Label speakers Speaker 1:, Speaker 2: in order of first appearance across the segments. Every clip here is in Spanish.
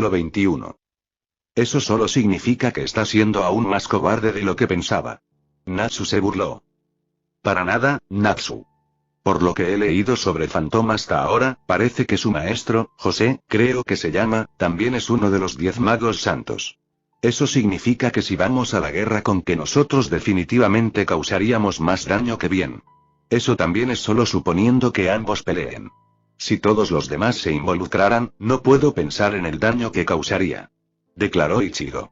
Speaker 1: Capítulo 21. Eso solo significa que está siendo aún más cobarde de lo que pensaba. Natsu se burló. Para nada, Natsu. Por lo que he leído sobre Phantom hasta ahora, parece que su maestro, José, creo que se llama, también es uno de los 10 magos santos. Eso significa que si vamos a la guerra con que nosotros definitivamente causaríamos más daño que bien. Eso también es solo suponiendo que ambos peleen. Si todos los demás se involucraran, no puedo pensar en el daño que causaría. Declaró Ichigo.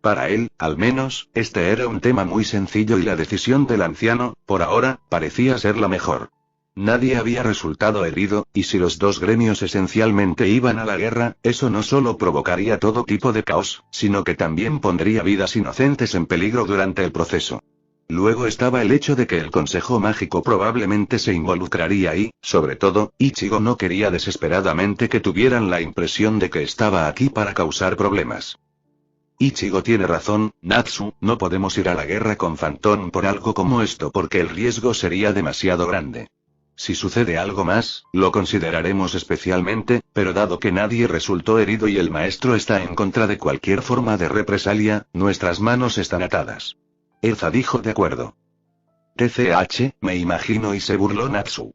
Speaker 1: Para él, al menos, este era un tema muy sencillo y la decisión del anciano, por ahora, parecía ser la mejor. Nadie había resultado herido, y si los dos gremios esencialmente iban a la guerra, eso no solo provocaría todo tipo de caos, sino que también pondría vidas inocentes en peligro durante el proceso. Luego estaba el hecho de que el Consejo Mágico probablemente se involucraría y, sobre todo, Ichigo no quería desesperadamente que tuvieran la impresión de que estaba aquí para causar problemas. Ichigo tiene razón, Natsu, no podemos ir a la guerra con Phantom por algo como esto porque el riesgo sería demasiado grande. Si sucede algo más, lo consideraremos especialmente, pero dado que nadie resultó herido y el maestro está en contra de cualquier forma de represalia, nuestras manos están atadas. Erza dijo de acuerdo. TCH, me imagino, y se burló Natsu.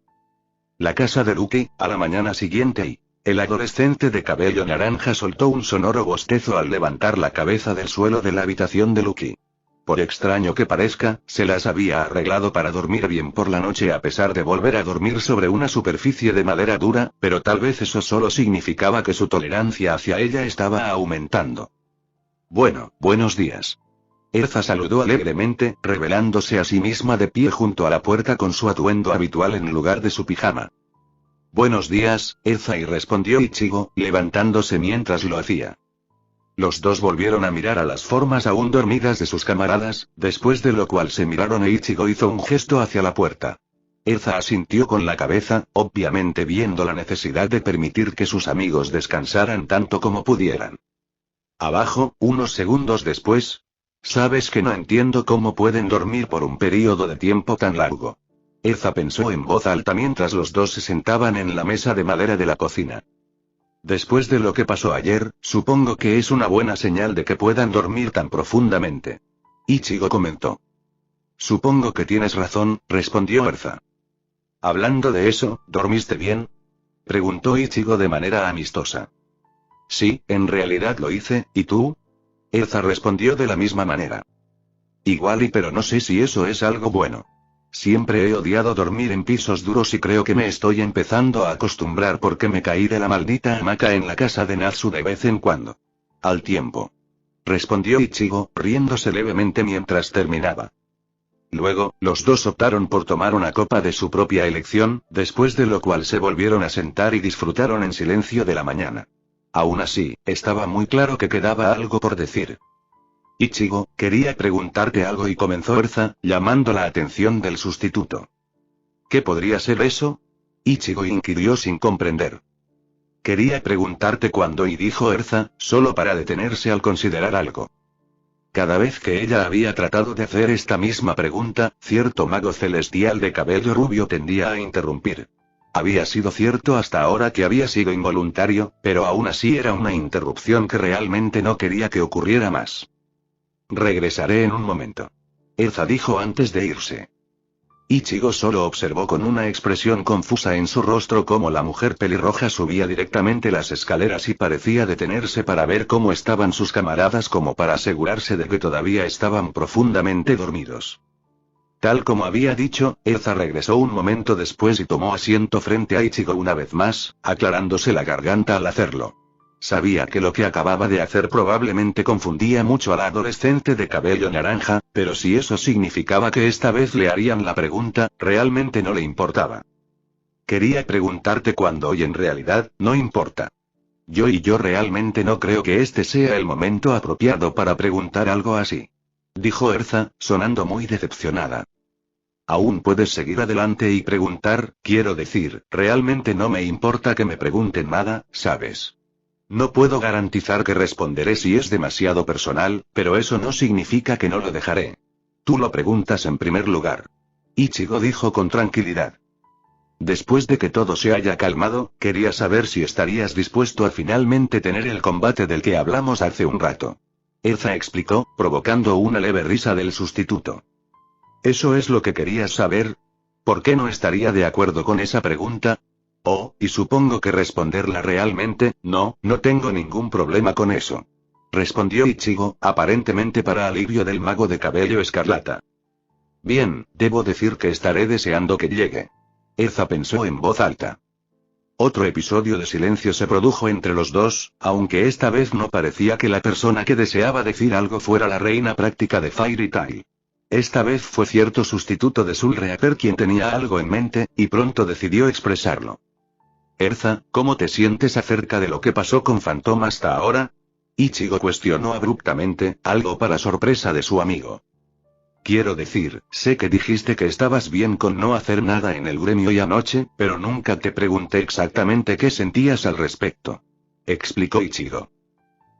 Speaker 1: La casa de Lucky, a la mañana siguiente y... El adolescente de cabello naranja soltó un sonoro bostezo al levantar la cabeza del suelo de la habitación de Lucky. Por extraño que parezca, se las había arreglado para dormir bien por la noche a pesar de volver a dormir sobre una superficie de madera dura, pero tal vez eso solo significaba que su tolerancia hacia ella estaba aumentando. Bueno, buenos días. Erza saludó alegremente, revelándose a sí misma de pie junto a la puerta con su atuendo habitual en lugar de su pijama. Buenos días, Erza, y respondió Ichigo, levantándose mientras lo hacía. Los dos volvieron a mirar a las formas aún dormidas de sus camaradas, después de lo cual se miraron e Ichigo hizo un gesto hacia la puerta. Erza asintió con la cabeza, obviamente viendo la necesidad de permitir que sus amigos descansaran tanto como pudieran. Abajo, unos segundos después. Sabes que no entiendo cómo pueden dormir por un período de tiempo tan largo. Erza pensó en voz alta mientras los dos se sentaban en la mesa de madera de la cocina. Después de lo que pasó ayer, supongo que es una buena señal de que puedan dormir tan profundamente. Ichigo comentó. Supongo que tienes razón, respondió Erza. Hablando de eso, ¿dormiste bien? Preguntó Ichigo de manera amistosa. Sí, en realidad lo hice, ¿y tú? Erza respondió de la misma manera. Igual pero no sé si eso es algo bueno. Siempre he odiado dormir en pisos duros y creo que me estoy empezando a acostumbrar porque me caí de la maldita hamaca en la casa de Natsu de vez en cuando. Al tiempo. Respondió Ichigo, riéndose levemente mientras terminaba. Luego, los dos optaron por tomar una copa de su propia elección, después de lo cual se volvieron a sentar y disfrutaron en silencio de la mañana. Aún así, estaba muy claro que quedaba algo por decir. Ichigo, quería preguntarte algo, y comenzó Erza, llamando la atención del sustituto. ¿Qué podría ser eso? Ichigo inquirió sin comprender. Quería preguntarte cuándo, y dijo Erza, solo para detenerse al considerar algo. Cada vez que ella había tratado de hacer esta misma pregunta, cierto mago celestial de cabello rubio tendía a interrumpir. Había sido cierto hasta ahora que había sido involuntario, pero aún así era una interrupción que realmente no quería que ocurriera más. Regresaré en un momento. Erza dijo antes de irse. Ichigo solo observó con una expresión confusa en su rostro cómo la mujer pelirroja subía directamente las escaleras y parecía detenerse para ver cómo estaban sus camaradas, como para asegurarse de que todavía estaban profundamente dormidos. Tal como había dicho, Erza regresó un momento después y tomó asiento frente a Ichigo una vez más, aclarándose la garganta al hacerlo. Sabía que lo que acababa de hacer probablemente confundía mucho al adolescente de cabello naranja, pero si eso significaba que esta vez le harían la pregunta, realmente no le importaba. Quería preguntarte cuándo y en realidad, no importa. Yo realmente no creo que este sea el momento apropiado para preguntar algo así. Dijo Erza, sonando muy decepcionada. Aún puedes seguir adelante y preguntar, quiero decir, realmente no me importa que me pregunten nada, ¿sabes? No puedo garantizar que responderé si es demasiado personal, pero eso no significa que no lo dejaré. Tú lo preguntas en primer lugar. Ichigo dijo con tranquilidad. Después de que todo se haya calmado, quería saber si estarías dispuesto a finalmente tener el combate del que hablamos hace un rato. Erza explicó, provocando una leve risa del sustituto. ¿Eso es lo que querías saber? ¿Por qué no estaría de acuerdo con esa pregunta? Oh, y supongo que responderla realmente, no tengo ningún problema con eso. Respondió Ichigo, aparentemente para alivio del mago de cabello escarlata. Bien, debo decir que estaré deseando que llegue. Erza pensó en voz alta. Otro episodio de silencio se produjo entre los dos, aunque esta vez no parecía que la persona que deseaba decir algo fuera la reina práctica de Fairy Tail. Esta vez fue cierto sustituto de Soul Reaper quien tenía algo en mente, y pronto decidió expresarlo. Erza, ¿cómo te sientes acerca de lo que pasó con Phantom hasta ahora? Ichigo cuestionó abruptamente, algo para sorpresa de su amigo. Quiero decir, sé que dijiste que estabas bien con no hacer nada en el gremio y anoche, pero nunca te pregunté exactamente qué sentías al respecto. Explicó Ichigo.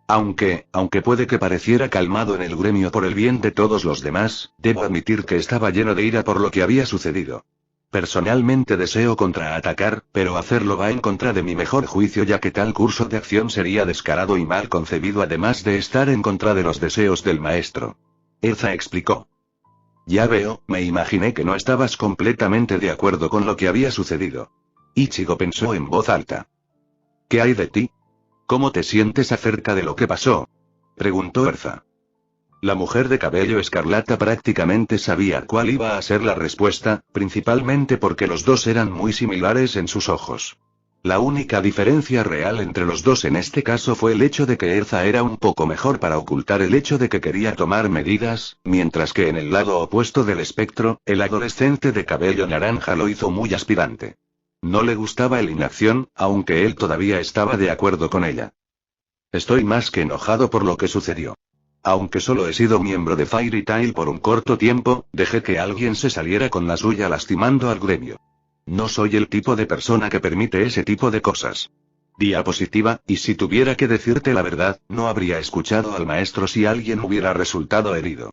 Speaker 1: Aunque puede que pareciera calmado en el gremio por el bien de todos los demás, debo admitir que estaba lleno de ira por lo que había sucedido. Personalmente deseo contraatacar, pero hacerlo va en contra de mi mejor juicio ya que tal curso de acción sería descarado y mal concebido además de estar en contra de los deseos del maestro. Erza explicó. Ya veo, me imaginé que no estabas completamente de acuerdo con lo que había sucedido. Ichigo pensó en voz alta. ¿Qué hay de ti? ¿Cómo te sientes acerca de lo que pasó? Preguntó Erza. La mujer de cabello escarlata prácticamente sabía cuál iba a ser la respuesta, principalmente porque los dos eran muy similares en sus ojos. La única diferencia real entre los dos en este caso fue el hecho de que Erza era un poco mejor para ocultar el hecho de que quería tomar medidas, mientras que en el lado opuesto del espectro, el adolescente de cabello naranja lo hizo muy aspirante. No le gustaba la inacción, aunque él todavía estaba de acuerdo con ella. Estoy más que enojado por lo que sucedió. Aunque solo he sido miembro de Fairy Tail por un corto tiempo, dejé que alguien se saliera con la suya lastimando al gremio. No soy el tipo de persona que permite ese tipo de cosas. Diapositiva, y si tuviera que decirte la verdad, no habría escuchado al maestro si alguien hubiera resultado herido.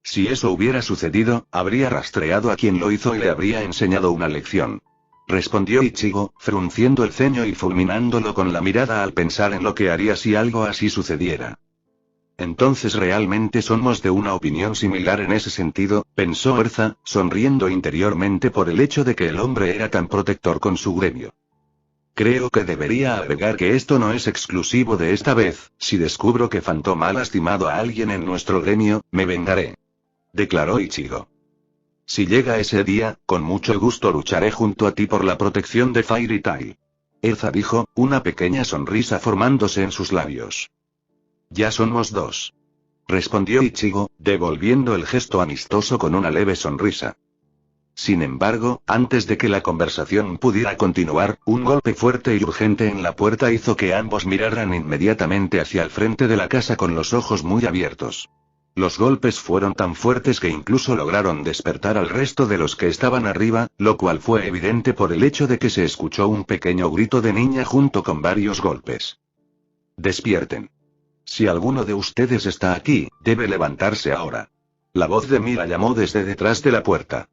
Speaker 1: Si eso hubiera sucedido, habría rastreado a quien lo hizo y le habría enseñado una lección. Respondió Ichigo, frunciendo el ceño y fulminándolo con la mirada al pensar en lo que haría si algo así sucediera. Entonces realmente somos de una opinión similar en ese sentido, pensó Erza, sonriendo interiormente por el hecho de que el hombre era tan protector con su gremio. Creo que debería agregar que esto no es exclusivo de esta vez, si descubro que Phantom ha lastimado a alguien en nuestro gremio, me vengaré. Declaró Ichigo. Si llega ese día, con mucho gusto lucharé junto a ti por la protección de Fairy Tail. Erza dijo, una pequeña sonrisa formándose en sus labios. Ya somos dos. Respondió Ichigo, devolviendo el gesto amistoso con una leve sonrisa. Sin embargo, antes de que la conversación pudiera continuar, un golpe fuerte y urgente en la puerta hizo que ambos miraran inmediatamente hacia el frente de la casa con los ojos muy abiertos. Los golpes fueron tan fuertes que incluso lograron despertar al resto de los que estaban arriba, lo cual fue evidente por el hecho de que se escuchó un pequeño grito de niña junto con varios golpes. Despierten. Si alguno de ustedes está aquí, debe levantarse ahora. La voz de Mira llamó desde detrás de la puerta.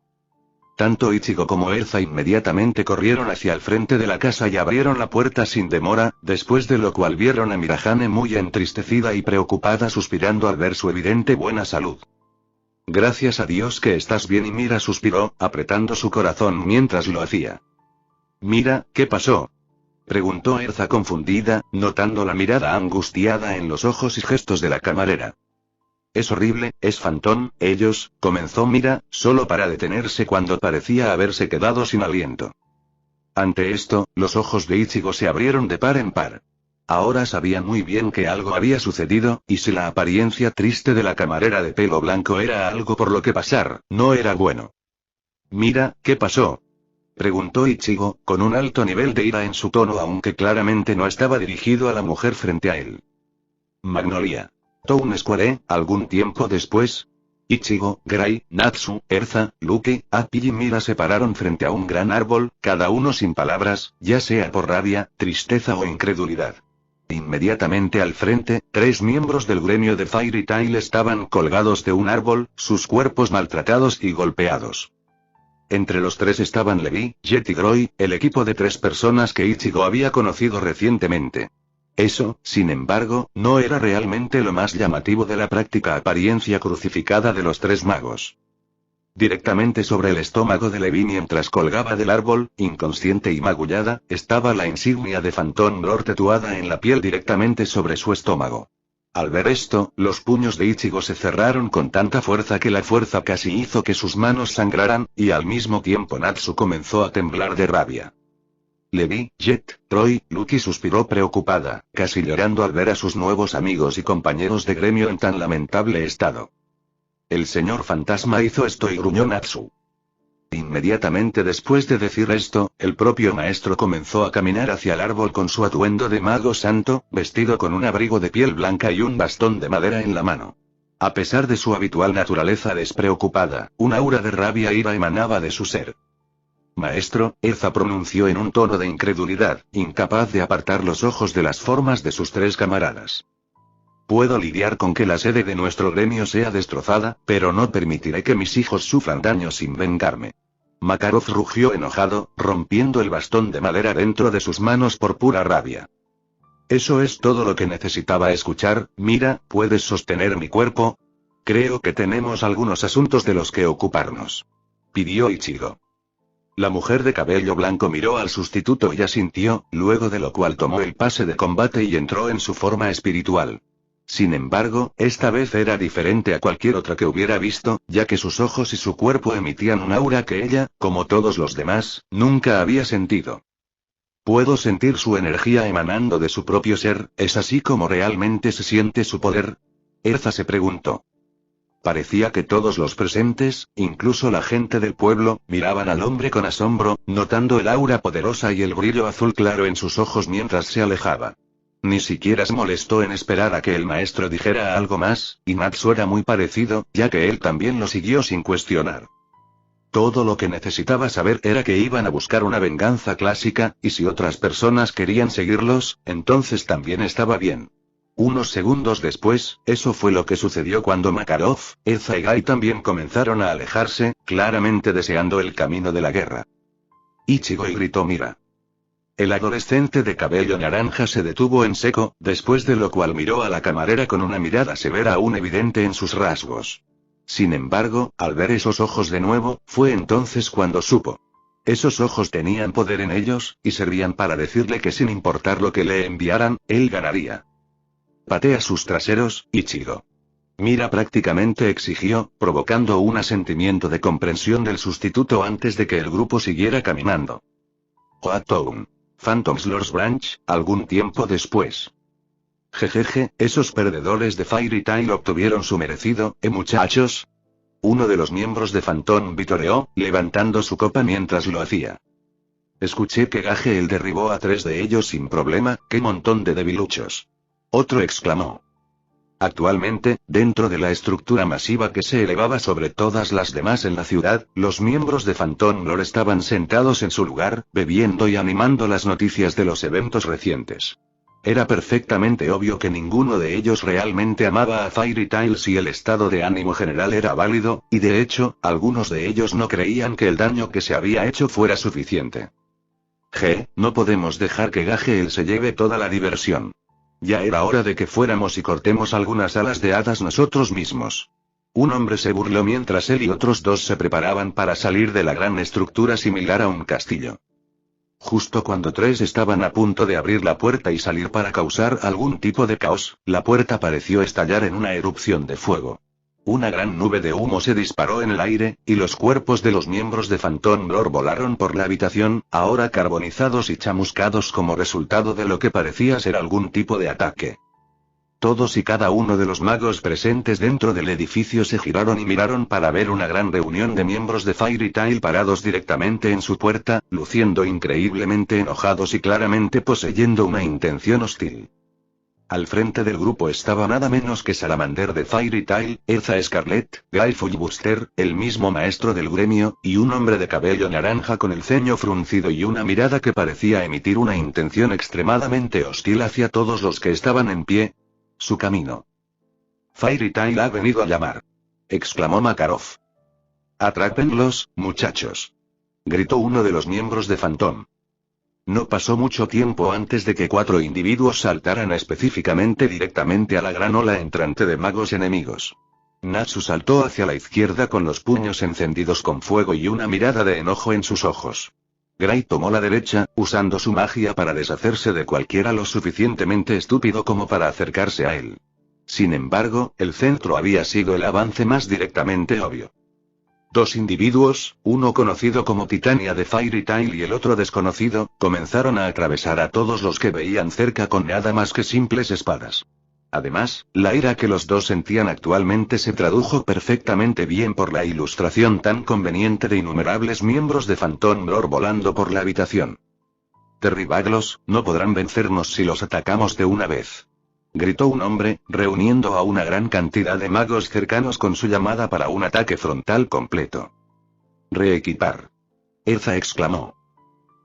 Speaker 1: Tanto Ichigo como Erza inmediatamente corrieron hacia el frente de la casa y abrieron la puerta sin demora, después de lo cual vieron a Mirahane muy entristecida y preocupada suspirando al ver su evidente buena salud. Gracias a Dios que estás bien, y Mira suspiró, apretando su corazón mientras lo hacía. Mira, ¿qué pasó? Preguntó Erza confundida, notando la mirada angustiada en los ojos y gestos de la camarera. Es horrible, es Phantom, ellos, comenzó Mira, solo para detenerse cuando parecía haberse quedado sin aliento. Ante esto, los ojos de Ichigo se abrieron de par en par. Ahora sabía muy bien que algo había sucedido, y si la apariencia triste de la camarera de pelo blanco era algo por lo que pasar, no era bueno. Mira, ¿qué pasó? Preguntó Ichigo, con un alto nivel de ira en su tono aunque claramente no estaba dirigido a la mujer frente a él. Magnolia. Town Square, algún tiempo después. Ichigo, Gray, Natsu, Erza, Luke, Appi y Mira se pararon frente a un gran árbol, cada uno sin palabras, ya sea por rabia, tristeza o incredulidad. Inmediatamente al frente, 3 miembros del gremio de Fairy Tail estaban colgados de un árbol, sus cuerpos maltratados y golpeados. Entre los tres estaban Levi, Jet y Groy, el equipo de 3 personas que Ichigo había conocido recientemente. Eso, sin embargo, no era realmente lo más llamativo de la práctica apariencia crucificada de los 3 magos. Directamente sobre el estómago de Levi mientras colgaba del árbol, inconsciente y magullada, estaba la insignia de Phantom Lord tatuada en la piel directamente sobre su estómago. Al ver esto, los puños de Ichigo se cerraron con tanta fuerza que la fuerza casi hizo que sus manos sangraran, y al mismo tiempo Natsu comenzó a temblar de rabia. Levi, Jet, Troy, Lucky suspiró preocupada, casi llorando al ver a sus nuevos amigos y compañeros de gremio en tan lamentable estado. El señor fantasma hizo esto y gruñó Natsu. Inmediatamente después de decir esto, el propio maestro comenzó a caminar hacia el árbol con su atuendo de mago santo, vestido con un abrigo de piel blanca y un bastón de madera en la mano. A pesar de su habitual naturaleza despreocupada, un aura de rabia e ira emanaba de su ser. Maestro, Erza pronunció en un tono de incredulidad, incapaz de apartar los ojos de las formas de sus 3 camaradas. Puedo lidiar con que la sede de nuestro gremio sea destrozada, pero no permitiré que mis hijos sufran daño sin vengarme. Makarov rugió enojado, rompiendo el bastón de madera dentro de sus manos por pura rabia. Eso es todo lo que necesitaba escuchar. Mira, ¿puedes sostener mi cuerpo? Creo que tenemos algunos asuntos de los que ocuparnos. Pidió Ichigo. La mujer de cabello blanco miró al sustituto y asintió, luego de lo cual tomó el pase de combate y entró en su forma espiritual. Sin embargo, esta vez era diferente a cualquier otra que hubiera visto, ya que sus ojos y su cuerpo emitían un aura que ella, como todos los demás, nunca había sentido. Puedo sentir su energía emanando de su propio ser. ¿Es así como realmente se siente su poder? Erza se preguntó. Parecía que todos los presentes, incluso la gente del pueblo, miraban al hombre con asombro, notando el aura poderosa y el brillo azul claro en sus ojos mientras se alejaba. Ni siquiera se molestó en esperar a que el maestro dijera algo más, y Natsu era muy parecido, ya que él también lo siguió sin cuestionar. Todo lo que necesitaba saber era que iban a buscar una venganza clásica, y si otras personas querían seguirlos, entonces también estaba bien. Unos segundos después, eso fue lo que sucedió cuando Makarov, Erza y Gai también comenzaron a alejarse, claramente deseando el camino de la guerra. Ichigo gritó Mira. El adolescente de cabello naranja se detuvo en seco, después de lo cual miró a la camarera con una mirada severa aún evidente en sus rasgos. Sin embargo, al ver esos ojos de nuevo, fue entonces cuando supo. Esos ojos tenían poder en ellos, y servían para decirle que sin importar lo que le enviaran, él ganaría. Patea sus traseros, Ichigo. Mira prácticamente exigió, provocando un asentimiento de comprensión del sustituto antes de que el grupo siguiera caminando. Oatown. Phantom's Lord's Branch, algún tiempo después. Jejeje, esos perdedores de Fairy Tail obtuvieron su merecido, muchachos? Uno de los miembros de Phantom vitoreó, levantando su copa mientras lo hacía. Escuché que Gage derribó a 3 de ellos sin problema, ¡qué montón de debiluchos! Otro exclamó. Actualmente, dentro de la estructura masiva que se elevaba sobre todas las demás en la ciudad, los miembros de Phantom Lord estaban sentados en su lugar, bebiendo y animando las noticias de los eventos recientes. Era perfectamente obvio que ninguno de ellos realmente amaba a Fairy Tail si el estado de ánimo general era válido, y de hecho, algunos de ellos no creían que el daño que se había hecho fuera suficiente. No podemos dejar que Gage se lleve toda la diversión. Ya era hora de que fuéramos y cortemos algunas alas de hadas nosotros mismos. Un hombre se burló mientras él y otros 2 se preparaban para salir de la gran estructura similar a un castillo. Justo cuando 3 estaban a punto de abrir la puerta y salir para causar algún tipo de caos, la puerta pareció estallar en una erupción de fuego. Una gran nube de humo se disparó en el aire, y los cuerpos de los miembros de Phantom Lord volaron por la habitación, ahora carbonizados y chamuscados como resultado de lo que parecía ser algún tipo de ataque. Todos y cada uno de los magos presentes dentro del edificio se giraron y miraron para ver una gran reunión de miembros de Fairy Tail parados directamente en su puerta, luciendo increíblemente enojados y claramente poseyendo una intención hostil. Al frente del grupo estaba nada menos que Salamander de Fairy Tail, Erza Scarlet, Guy Filibuster, el mismo maestro del gremio, y un hombre de cabello naranja con el ceño fruncido y una mirada que parecía emitir una intención extremadamente hostil hacia todos los que estaban en pie. Su camino. Fairy Tail ha venido a llamar. Exclamó Makarov. Atrápenlos, muchachos. gritó uno de los miembros de Phantom. No pasó mucho tiempo antes de que 4 individuos saltaran específicamente directamente a la gran ola entrante de magos enemigos. Natsu saltó hacia la izquierda con los puños encendidos con fuego y una mirada de enojo en sus ojos. Gray tomó la derecha, usando su magia para deshacerse de cualquiera lo suficientemente estúpido como para acercarse a él. Sin embargo, el centro había sido el avance más directamente obvio. 2 individuos, uno conocido como Titania de Fairy Tail y el otro desconocido, comenzaron a atravesar a todos los que veían cerca con nada más que simples espadas. Además, la ira que los dos sentían actualmente se tradujo perfectamente bien por la ilustración tan conveniente de innumerables miembros de Phantom Lord volando por la habitación. Derribadlos, no podrán vencernos si los atacamos de una vez. Gritó un hombre, reuniendo a una gran cantidad de magos cercanos con su llamada para un ataque frontal completo. Reequipar. Erza exclamó.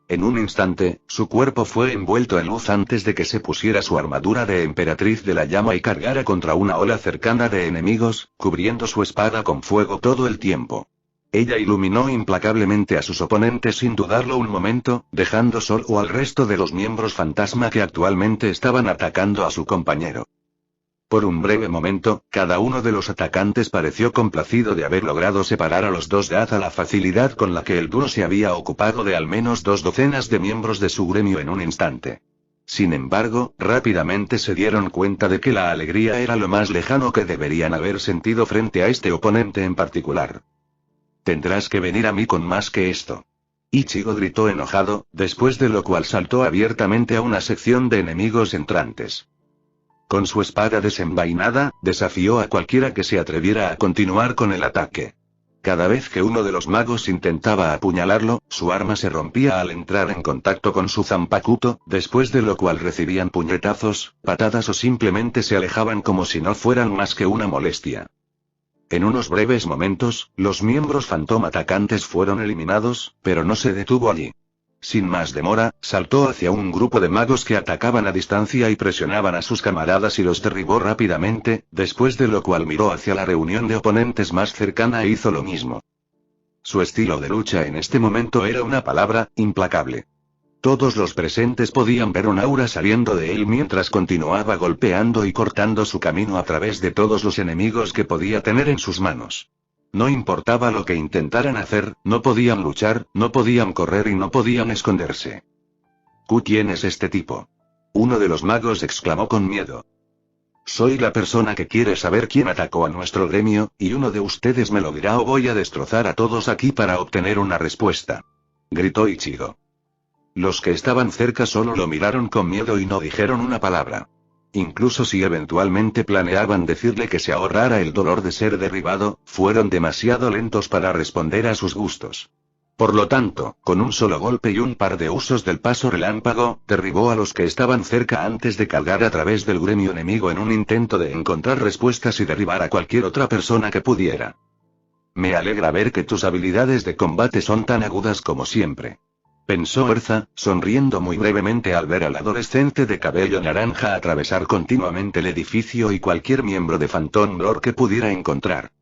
Speaker 1: En un instante, su cuerpo fue envuelto en luz antes de que se pusiera su armadura de emperatriz de la llama y cargara contra una ola cercana de enemigos, cubriendo su espada con fuego todo el tiempo. Ella iluminó implacablemente a sus oponentes sin dudarlo un momento, dejando solo al resto de los miembros fantasma que actualmente estaban atacando a su compañero. Por un breve momento, cada uno de los atacantes pareció complacido de haber logrado separar a los dos dada la facilidad con la que el dúo se había ocupado de al menos 2 docenas de miembros de su gremio en un instante. Sin embargo, rápidamente se dieron cuenta de que la alegría era lo más lejano que deberían haber sentido frente a este oponente en particular. Tendrás que venir a mí con más que esto. Ichigo gritó enojado, después de lo cual saltó abiertamente a una sección de enemigos entrantes. Con su espada desenvainada, desafió a cualquiera que se atreviera a continuar con el ataque. Cada vez que uno de los magos intentaba apuñalarlo, su arma se rompía al entrar en contacto con su zanpakuto, después de lo cual recibían puñetazos, patadas o simplemente se alejaban como si no fueran más que una molestia. En unos breves momentos, los miembros Phantom atacantes fueron eliminados, pero no se detuvo allí. Sin más demora, saltó hacia un grupo de magos que atacaban a distancia y presionaban a sus camaradas y los derribó rápidamente, después de lo cual miró hacia la reunión de oponentes más cercana e hizo lo mismo. Su estilo de lucha en este momento era una palabra, implacable. Todos los presentes podían ver un aura saliendo de él mientras continuaba golpeando y cortando su camino a través de todos los enemigos que podía tener en sus manos. No importaba lo que intentaran hacer, no podían luchar, no podían correr y no podían esconderse. ¿Quién es este tipo? Uno de los magos exclamó con miedo. Soy la persona que quiere saber quién atacó a nuestro gremio, y uno de ustedes me lo dirá o voy a destrozar a todos aquí para obtener una respuesta. Gritó Ichigo. Los que estaban cerca solo lo miraron con miedo y no dijeron una palabra. Incluso si eventualmente planeaban decirle que se ahorrara el dolor de ser derribado, fueron demasiado lentos para responder a sus gustos. Por lo tanto, con un solo golpe y un par de usos del paso relámpago, derribó a los que estaban cerca antes de cargar a través del gremio enemigo en un intento de encontrar respuestas y derribar a cualquier otra persona que pudiera. Me alegra ver que tus habilidades de combate son tan agudas como siempre. Pensó Erza, sonriendo muy brevemente al ver al adolescente de cabello naranja atravesar continuamente el edificio y cualquier miembro de Phantom Lord que pudiera encontrar.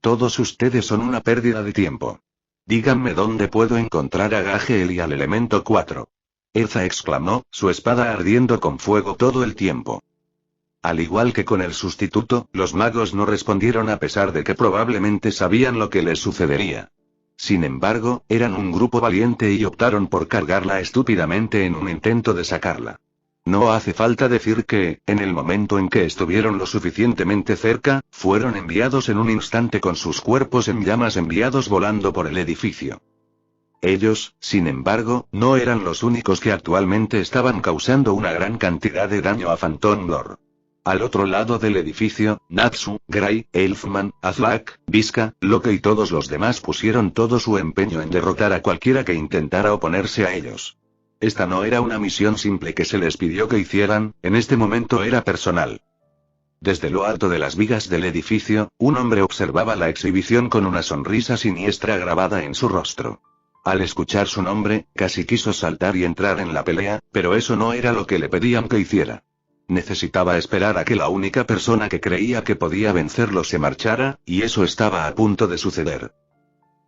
Speaker 1: Todos ustedes son una pérdida de tiempo. Díganme dónde puedo encontrar a Gagel y al elemento 4. Erza exclamó, su espada ardiendo con fuego todo el tiempo. Al igual que con el sustituto, los magos no respondieron a pesar de que probablemente sabían lo que les sucedería. Sin embargo, eran un grupo valiente y optaron por cargarla estúpidamente en un intento de sacarla. No hace falta decir que, en el momento en que estuvieron lo suficientemente cerca, fueron enviados en un instante con sus cuerpos en llamas enviados volando por el edificio. Ellos, sin embargo, no eran los únicos que actualmente estaban causando una gran cantidad de daño a Phantom Lord. Al otro lado del edificio, Natsu, Gray, Elfman, Azlac, Visca, Locke y todos los demás pusieron todo su empeño en derrotar a cualquiera que intentara oponerse a ellos. Esta no era una misión simple que se les pidió que hicieran, en este momento era personal. Desde lo alto de las vigas del edificio, un hombre observaba la exhibición con una sonrisa siniestra grabada en su rostro. Al escuchar su nombre, casi quiso saltar y entrar en la pelea, pero eso no era lo que le pedían que hiciera. Necesitaba esperar a que la única persona que creía que podía vencerlo se marchara, y eso estaba a punto de suceder.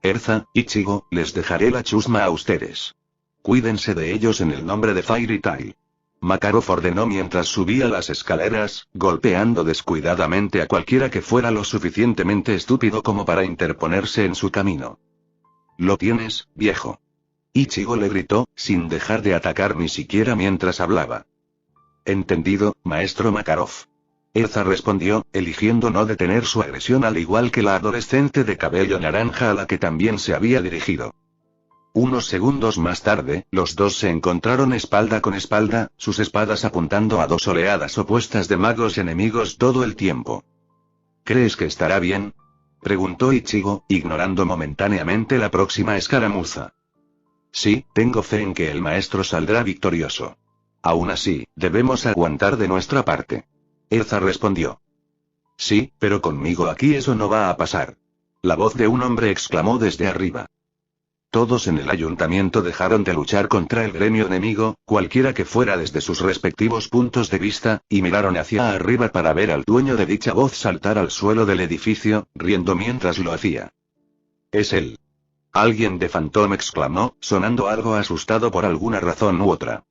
Speaker 1: Erza, Ichigo, les dejaré la chusma a ustedes. Cuídense de ellos en el nombre de Fairy Tail. Makarov ordenó mientras subía las escaleras, golpeando descuidadamente a cualquiera que fuera lo suficientemente estúpido como para interponerse en su camino. «Lo tienes, viejo». Ichigo le gritó, sin dejar de atacar ni siquiera mientras hablaba. «Entendido, maestro Makarov». Erza respondió, eligiendo no detener su agresión al igual que la adolescente de cabello naranja a la que también se había dirigido. Unos segundos más tarde, los dos se encontraron espalda con espalda, sus espadas apuntando a dos oleadas opuestas de magos enemigos todo el tiempo. «¿Crees que estará bien?», preguntó Ichigo, ignorando momentáneamente la próxima escaramuza. «Sí, tengo fe en que el maestro saldrá victorioso. Aún así, debemos aguantar de nuestra parte». Erza respondió. «Sí, pero conmigo aquí eso no va a pasar». La voz de un hombre exclamó desde arriba. Todos en el ayuntamiento dejaron de luchar contra el gremio enemigo, cualquiera que fuera desde sus respectivos puntos de vista, y miraron hacia arriba para ver al dueño de dicha voz saltar al suelo del edificio, riendo mientras lo hacía. «Es él». Alguien de Phantom exclamó, sonando algo asustado por alguna razón u otra.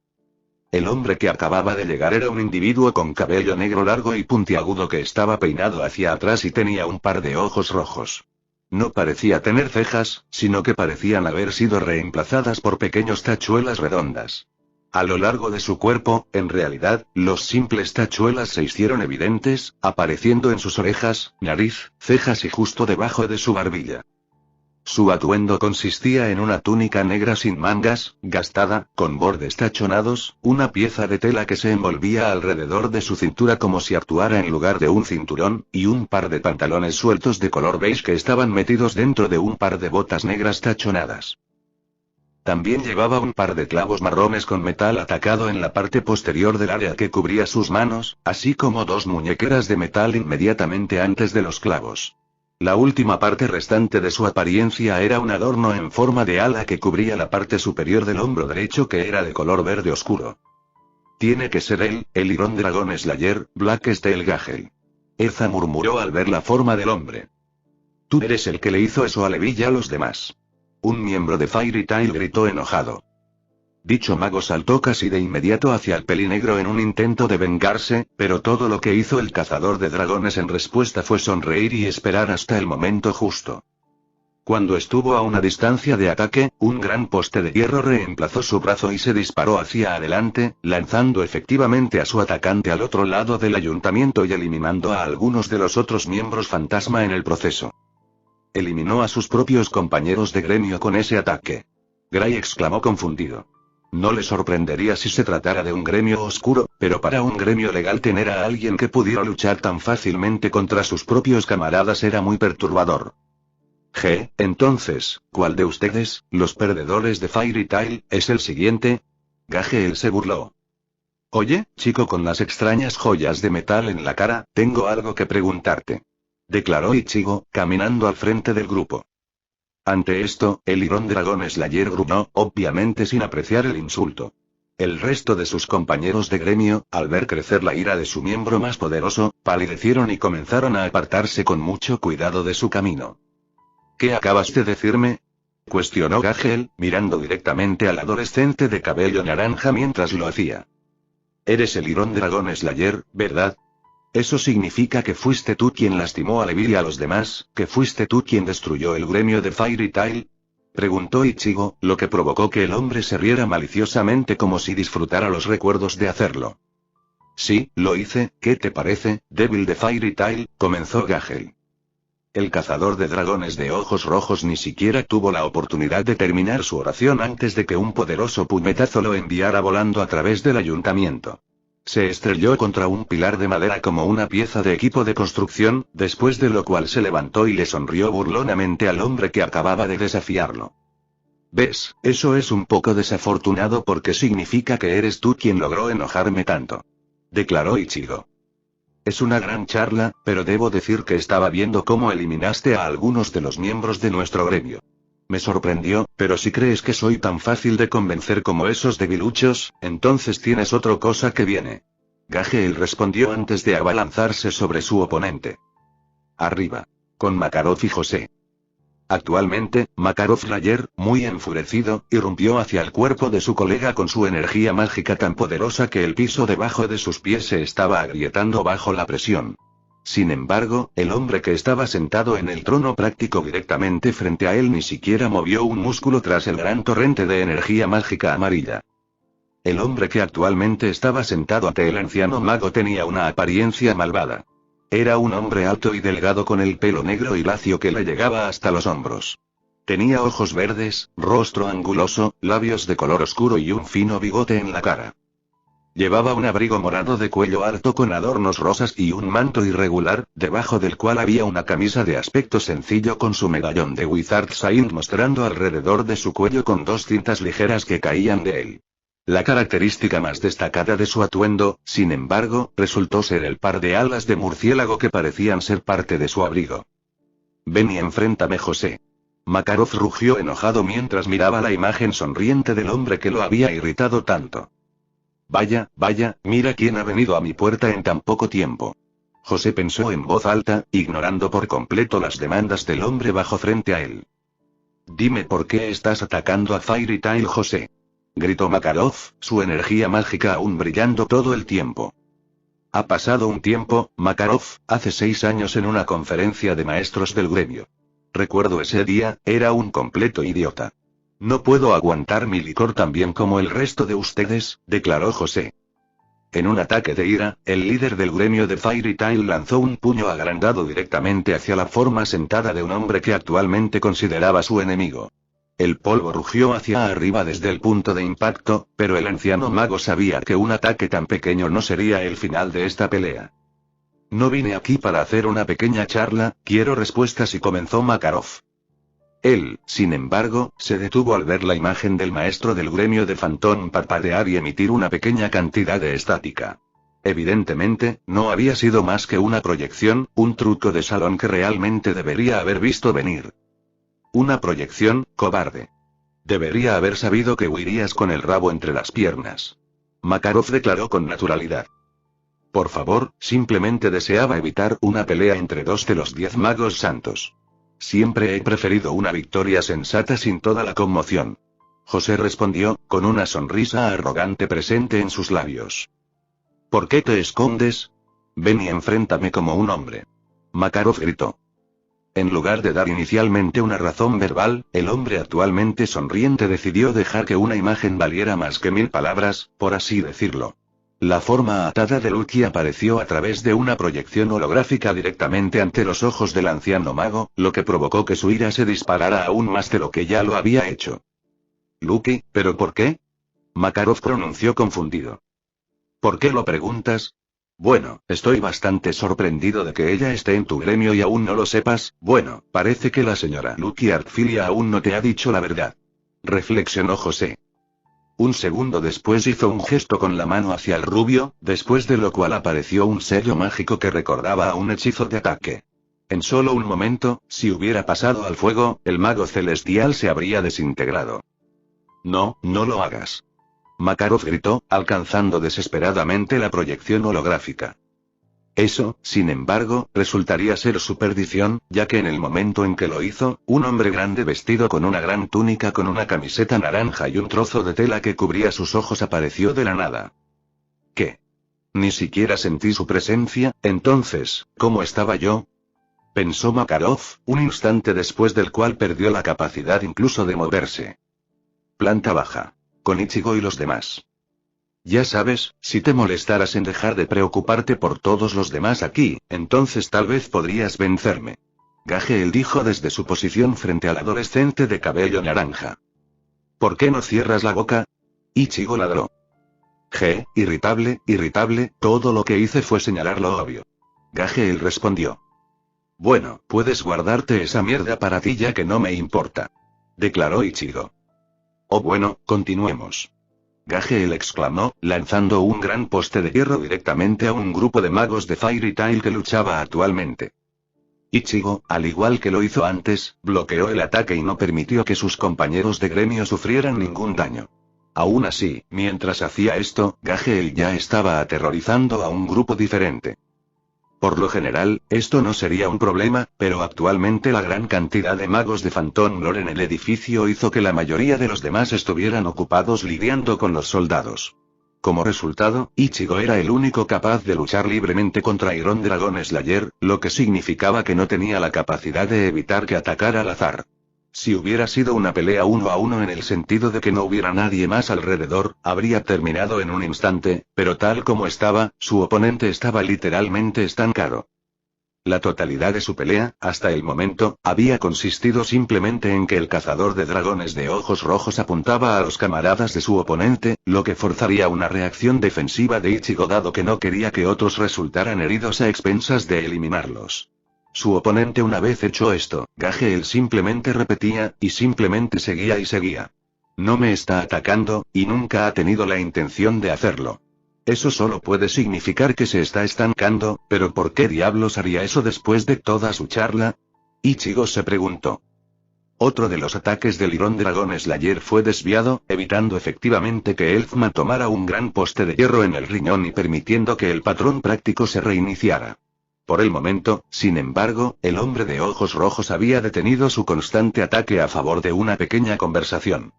Speaker 1: El hombre que acababa de llegar era un individuo con cabello negro largo y puntiagudo que estaba peinado hacia atrás y tenía un par de ojos rojos. No parecía tener cejas, sino que parecían haber sido reemplazadas por pequeños tachuelas redondas. A lo largo de su cuerpo, en realidad, los simples tachuelas se hicieron evidentes, apareciendo en sus orejas, nariz, cejas y justo debajo de su barbilla. Su atuendo consistía en una túnica negra sin mangas, gastada, con bordes tachonados, una pieza de tela que se envolvía alrededor de su cintura como si actuara en lugar de un cinturón, y un par de pantalones sueltos de color beige que estaban metidos dentro de un par de botas negras tachonadas. También llevaba un par de clavos marrones con metal atacado en la parte posterior del área que cubría sus manos, así como dos muñequeras de metal inmediatamente antes de los clavos. La última parte restante de su apariencia era un adorno en forma de ala que cubría la parte superior del hombro derecho que era de color verde oscuro. «Tiene que ser él, el Iron Dragon Slayer, Black Steel Gagel». Erza murmuró al ver la forma del hombre. «Tú eres el que le hizo eso a Levi y a los demás». Un miembro de Fairy Tail gritó enojado. Dicho mago saltó casi de inmediato hacia el pelinegro en un intento de vengarse, pero todo lo que hizo el cazador de dragones en respuesta fue sonreír y esperar hasta el momento justo. Cuando estuvo a una distancia de ataque, un gran poste de hierro reemplazó su brazo y se disparó hacia adelante, lanzando efectivamente a su atacante al otro lado del ayuntamiento y eliminando a algunos de los otros miembros fantasma en el proceso. Eliminó a sus propios compañeros de gremio con ese ataque. Gray exclamó confundido. No le sorprendería si se tratara de un gremio oscuro, pero para un gremio legal tener a alguien que pudiera luchar tan fácilmente contra sus propios camaradas era muy perturbador. Entonces, ¿cuál de ustedes, los perdedores de Fairy Tail, es el siguiente? Gagel se burló. Oye, chico con las extrañas joyas de metal en la cara, tengo algo que preguntarte. Declaró Ichigo, caminando al frente del grupo. Ante esto, el Iron Dragon Slayer gruñó, obviamente sin apreciar el insulto. El resto de sus compañeros de gremio, al ver crecer la ira de su miembro más poderoso, palidecieron y comenzaron a apartarse con mucho cuidado de su camino. ¿Qué acabas de decirme?, cuestionó Gagel, mirando directamente al adolescente de cabello naranja mientras lo hacía. Eres el Iron Dragon Slayer, ¿verdad? ¿Eso significa que fuiste tú quien lastimó a Levi y a los demás, que fuiste tú quien destruyó el gremio de Fairy Tail? Preguntó Ichigo, lo que provocó que el hombre se riera maliciosamente como si disfrutara los recuerdos de hacerlo. Sí, lo hice, ¿qué te parece, débil de Fairy Tail?, comenzó Gagel. El cazador de dragones de ojos rojos ni siquiera tuvo la oportunidad de terminar su oración antes de que un poderoso puñetazo lo enviara volando a través del ayuntamiento. Se estrelló contra un pilar de madera como una pieza de equipo de construcción, después de lo cual se levantó y le sonrió burlonamente al hombre que acababa de desafiarlo. ¿Ves? Eso es un poco desafortunado porque significa que eres tú quien logró enojarme tanto. Declaró Ichigo. Es una gran charla, pero debo decir que estaba viendo cómo eliminaste a algunos de los miembros de nuestro gremio. Me sorprendió, pero si crees que soy tan fácil de convencer como esos debiluchos, entonces tienes otra cosa que viene. Gagel respondió antes de abalanzarse sobre su oponente. Arriba. Con Makarov y José. Actualmente, Makarov Rayer, muy enfurecido, irrumpió hacia el cuerpo de su colega con su energía mágica tan poderosa que el piso debajo de sus pies se estaba agrietando bajo la presión. Sin embargo, el hombre que estaba sentado en el trono práctico directamente frente a él ni siquiera movió un músculo tras el gran torrente de energía mágica amarilla. El hombre que actualmente estaba sentado ante el anciano mago tenía una apariencia malvada. Era un hombre alto y delgado con el pelo negro y lacio que le llegaba hasta los hombros. Tenía ojos verdes, rostro anguloso, labios de color oscuro y un fino bigote en la cara. Llevaba un abrigo morado de cuello alto con adornos rosas y un manto irregular, debajo del cual había una camisa de aspecto sencillo con su medallón de Wizard Saint mostrando alrededor de su cuello con 2 cintas ligeras que caían de él. La característica más destacada de su atuendo, sin embargo, resultó ser el par de alas de murciélago que parecían ser parte de su abrigo. «Ven y enfréntame, José». Makarov rugió enojado mientras miraba la imagen sonriente del hombre que lo había irritado tanto. «Vaya, vaya, mira quién ha venido a mi puerta en tan poco tiempo». José pensó en voz alta, ignorando por completo las demandas del hombre bajo frente a él. «Dime por qué estás atacando a Fairy Tail, José», gritó Makarov, su energía mágica aún brillando todo el tiempo. Ha pasado un tiempo, Makarov, hace 6 años en una conferencia de maestros del gremio. Recuerdo ese día, era un completo idiota. No puedo aguantar mi licor tan bien como el resto de ustedes, declaró José. En un ataque de ira, el líder del gremio de Fairy Tail lanzó un puño agrandado directamente hacia la forma sentada de un hombre que actualmente consideraba su enemigo. El polvo rugió hacia arriba desde el punto de impacto, pero el anciano mago sabía que un ataque tan pequeño no sería el final de esta pelea. No vine aquí para hacer una pequeña charla, quiero respuestas, y comenzó Makarov. Él, sin embargo, se detuvo al ver la imagen del maestro del gremio de Phantom parpadear y emitir una pequeña cantidad de estática. Evidentemente, no había sido más que una proyección, un truco de salón que realmente debería haber visto venir. Una proyección, cobarde. Debería haber sabido que huirías con el rabo entre las piernas. Makarov declaró con naturalidad. Por favor, simplemente deseaba evitar una pelea entre 2 de los 10 magos santos. Siempre he preferido una victoria sensata sin toda la conmoción. José respondió, con una sonrisa arrogante presente en sus labios. ¿Por qué te escondes? Ven y enfréntame como un hombre. Makarov gritó. En lugar de dar inicialmente una razón verbal, el hombre actualmente sonriente decidió dejar que una imagen valiera más que 1000 palabras, por así decirlo. La forma atada de Lucky apareció a través de una proyección holográfica directamente ante los ojos del anciano mago, lo que provocó que su ira se disparara aún más de lo que ya lo había hecho. Lucky, ¿pero por qué? Makarov pronunció confundido. ¿Por qué lo preguntas? Bueno, estoy bastante sorprendido de que ella esté en tu gremio y aún no lo sepas. Bueno, parece que la señora Lucky Artfilia aún no te ha dicho la verdad. Reflexionó José. Un segundo después hizo un gesto con la mano hacia el rubio, después de lo cual apareció un sello mágico que recordaba a un hechizo de ataque. En solo un momento, si hubiera pasado al fuego, el mago celestial se habría desintegrado. No, no lo hagas. Makarov gritó, alcanzando desesperadamente la proyección holográfica. Eso, sin embargo, resultaría ser su perdición, ya que en el momento en que lo hizo, un hombre grande vestido con una gran túnica con una camiseta naranja y un trozo de tela que cubría sus ojos apareció de la nada. ¿Qué? Ni siquiera sentí su presencia, entonces, ¿cómo estaba yo? Pensó Makarov, un instante después del cual perdió la capacidad incluso de moverse. Planta baja. Con Ichigo y los demás. Ya sabes, si te molestaras en dejar de preocuparte por todos los demás aquí, entonces tal vez podrías vencerme. Gageel dijo desde su posición frente al adolescente de cabello naranja. ¿Por qué no cierras la boca? Ichigo ladró. Irritable, todo lo que hice fue señalar lo obvio. Gageel respondió. Bueno, puedes guardarte esa mierda para ti ya que no me importa. Declaró Ichigo. Oh bueno, continuemos. Gageel exclamó, lanzando un gran poste de hierro directamente a un grupo de magos de Fairy Tail que luchaba actualmente. Ichigo, al igual que lo hizo antes, bloqueó el ataque y no permitió que sus compañeros de gremio sufrieran ningún daño. Aún así, mientras hacía esto, Gageel ya estaba aterrorizando a un grupo diferente. Por lo general, esto no sería un problema, pero actualmente la gran cantidad de magos de Phantom Lord en el edificio hizo que la mayoría de los demás estuvieran ocupados lidiando con los soldados. Como resultado, Ichigo era el único capaz de luchar libremente contra Iron Dragon Slayer, lo que significaba que no tenía la capacidad de evitar que atacara al azar. Si hubiera sido una pelea 1 a 1 en el sentido de que no hubiera nadie más alrededor, habría terminado en un instante, pero tal como estaba, su oponente estaba literalmente estancado. La totalidad de su pelea, hasta el momento, había consistido simplemente en que el cazador de dragones de ojos rojos apuntaba a los camaradas de su oponente, lo que forzaría una reacción defensiva de Ichigo dado que no quería que otros resultaran heridos a expensas de eliminarlos. Su oponente una vez hecho esto, Gagel simplemente repetía, y simplemente seguía y seguía. No me está atacando, y nunca ha tenido la intención de hacerlo. Eso solo puede significar que se está estancando, pero ¿por qué diablos haría eso después de toda su charla? Ichigo se preguntó. Otro de los ataques del Iron Dragon Slayer fue desviado, evitando efectivamente que Elfman tomara un gran poste de hierro en el riñón y permitiendo que el patrón práctico se reiniciara. Por el momento, sin embargo, el hombre de ojos rojos había detenido su constante ataque a favor de una pequeña conversación.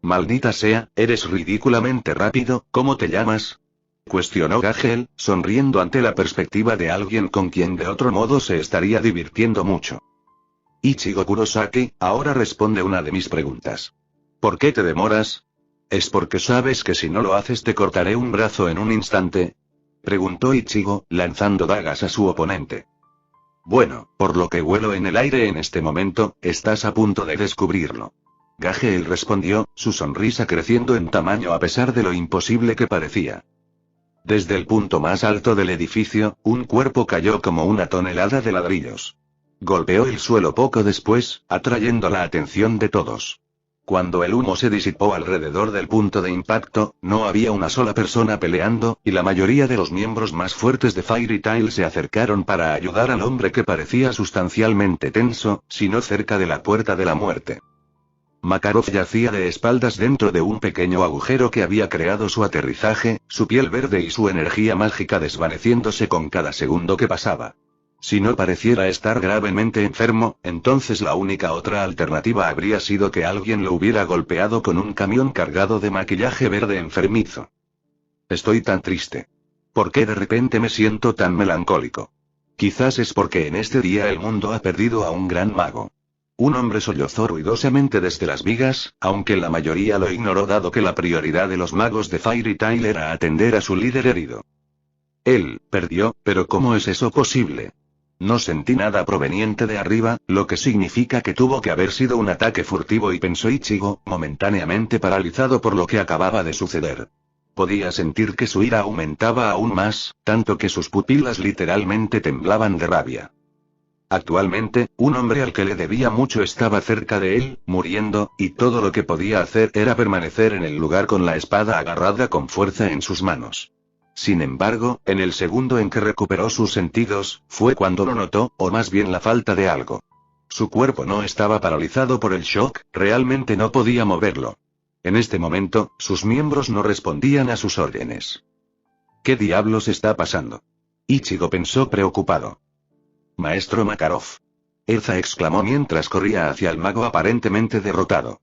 Speaker 1: Maldita sea, eres ridículamente rápido, ¿cómo te llamas? Cuestionó Gagel, sonriendo ante la perspectiva de alguien con quien de otro modo se estaría divirtiendo mucho. Ichigo Kurosaki, ahora responde una de mis preguntas. ¿Por qué te demoras? ¿Es porque sabes que si no lo haces te cortaré un brazo en un instante? Preguntó Ichigo, lanzando dagas a su oponente. Bueno, por lo que vuelo en el aire en este momento, estás a punto de descubrirlo. Gagel respondió, su sonrisa creciendo en tamaño a pesar de lo imposible que parecía. Desde el punto más alto del edificio, un cuerpo cayó como una tonelada de ladrillos. Golpeó el suelo poco después, atrayendo la atención de todos. Cuando el humo se disipó alrededor del punto de impacto, no había una sola persona peleando, y la mayoría de los miembros más fuertes de Fairy Tail se acercaron para ayudar al hombre que parecía sustancialmente tenso, si no cerca de la puerta de la muerte. Makarov yacía de espaldas dentro de un pequeño agujero que había creado su aterrizaje, su piel verde y su energía mágica desvaneciéndose con cada segundo que pasaba. Si no pareciera estar gravemente enfermo, entonces la única otra alternativa habría sido que alguien lo hubiera golpeado con un camión cargado de maquillaje verde enfermizo. Estoy tan triste. ¿Por qué de repente me siento tan melancólico? Quizás es porque en este día el mundo ha perdido a un gran mago. Un hombre sollozó ruidosamente desde las vigas, aunque la mayoría lo ignoró dado que la prioridad de los magos de Fairy Tail era atender a su líder herido. Él perdió, pero ¿cómo es eso posible? No sentí nada proveniente de arriba, lo que significa que tuvo que haber sido un ataque furtivo y pensó Ichigo, momentáneamente paralizado por lo que acababa de suceder. Podía sentir que su ira aumentaba aún más, tanto que sus pupilas literalmente temblaban de rabia. Actualmente, un hombre al que le debía mucho estaba cerca de él, muriendo, y todo lo que podía hacer era permanecer en el lugar con la espada agarrada con fuerza en sus manos. Sin embargo, en el segundo en que recuperó sus sentidos, fue cuando lo notó, o más bien la falta de algo. Su cuerpo no estaba paralizado por el shock, realmente no podía moverlo. En este momento, sus miembros no respondían a sus órdenes. ¿Qué diablos está pasando? Ichigo pensó preocupado. Maestro Makarov. Erza exclamó mientras corría hacia el mago aparentemente derrotado.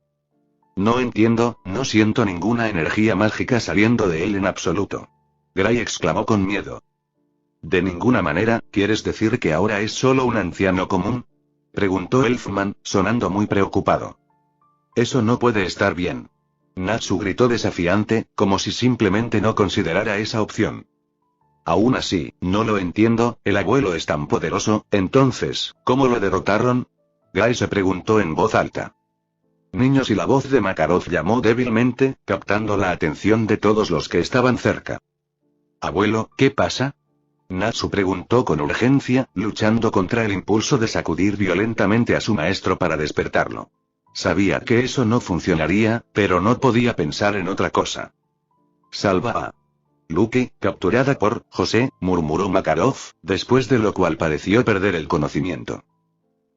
Speaker 1: No entiendo, no siento ninguna energía mágica saliendo de él en absoluto. Gray exclamó con miedo. ¿De ninguna manera, quieres decir que ahora es solo un anciano común? Preguntó Elfman, sonando muy preocupado. Eso no puede estar bien. Natsu gritó desafiante, como si simplemente no considerara esa opción. Aún así, no lo entiendo, el abuelo es tan poderoso, entonces, ¿cómo lo derrotaron? Gray se preguntó en voz alta. Niños, y la voz de Makarov llamó débilmente, captando la atención de todos los que estaban cerca. Abuelo, ¿qué pasa? Natsu preguntó con urgencia, luchando contra el impulso de sacudir violentamente a su maestro para despertarlo. Sabía que eso no funcionaría, pero no podía pensar en otra cosa. Salva a Lucky, capturada por José, murmuró Makarov, después de lo cual pareció perder el conocimiento.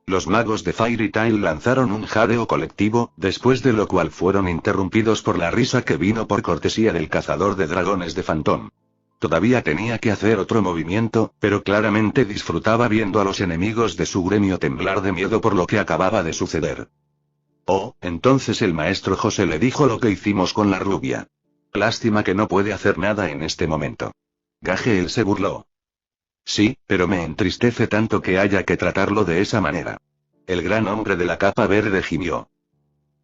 Speaker 1: Los magos de Fairy Tail lanzaron un jadeo colectivo, después de lo cual fueron interrumpidos por la risa que vino por cortesía del cazador de dragones de Phantom. Todavía tenía que hacer otro movimiento, pero claramente disfrutaba viendo a los enemigos de su gremio temblar de miedo por lo que acababa de suceder. Oh, entonces el maestro José le dijo lo que hicimos con la rubia. Lástima que no puede hacer nada en este momento. Gagel se burló. Sí, pero me entristece tanto que haya que tratarlo de esa manera. El gran hombre de la capa verde gimió.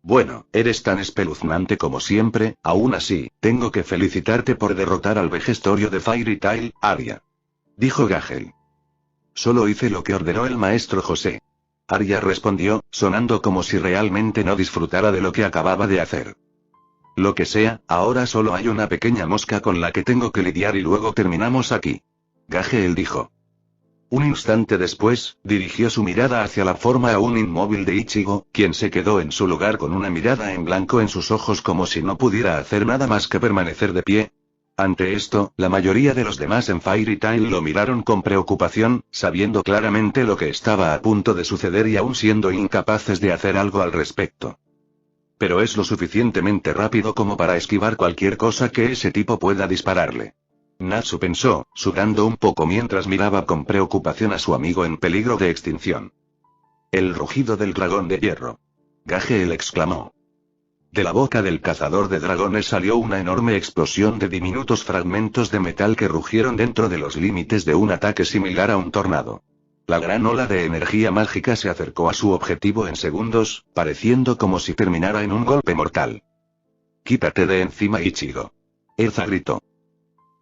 Speaker 1: Bueno, eres tan espeluznante como siempre, aún así, tengo que felicitarte por derrotar al vejestorio de Fairy Tail, Arya. Dijo Gagel. Solo hice lo que ordenó el maestro José. Arya respondió, sonando como si realmente no disfrutara de lo que acababa de hacer. Lo que sea, ahora solo hay una pequeña mosca con la que tengo que lidiar y luego terminamos aquí. Gagel dijo. Un instante después, dirigió su mirada hacia la forma aún inmóvil de Ichigo, quien se quedó en su lugar con una mirada en blanco en sus ojos como si no pudiera hacer nada más que permanecer de pie. Ante esto, la mayoría de los demás en Fairy Tail lo miraron con preocupación, sabiendo claramente lo que estaba a punto de suceder y aún siendo incapaces de hacer algo al respecto. Pero es lo suficientemente rápido como para esquivar cualquier cosa que ese tipo pueda dispararle. Natsu pensó, sudando un poco mientras miraba con preocupación a su amigo en peligro de extinción. El rugido del dragón de hierro. Gagel exclamó. De la boca del cazador de dragones salió una enorme explosión de diminutos fragmentos de metal que rugieron dentro de los límites de un ataque similar a un tornado. La gran ola de energía mágica se acercó a su objetivo en segundos, pareciendo como si terminara en un golpe mortal. «Quítate de encima, Ichigo». Erza gritó.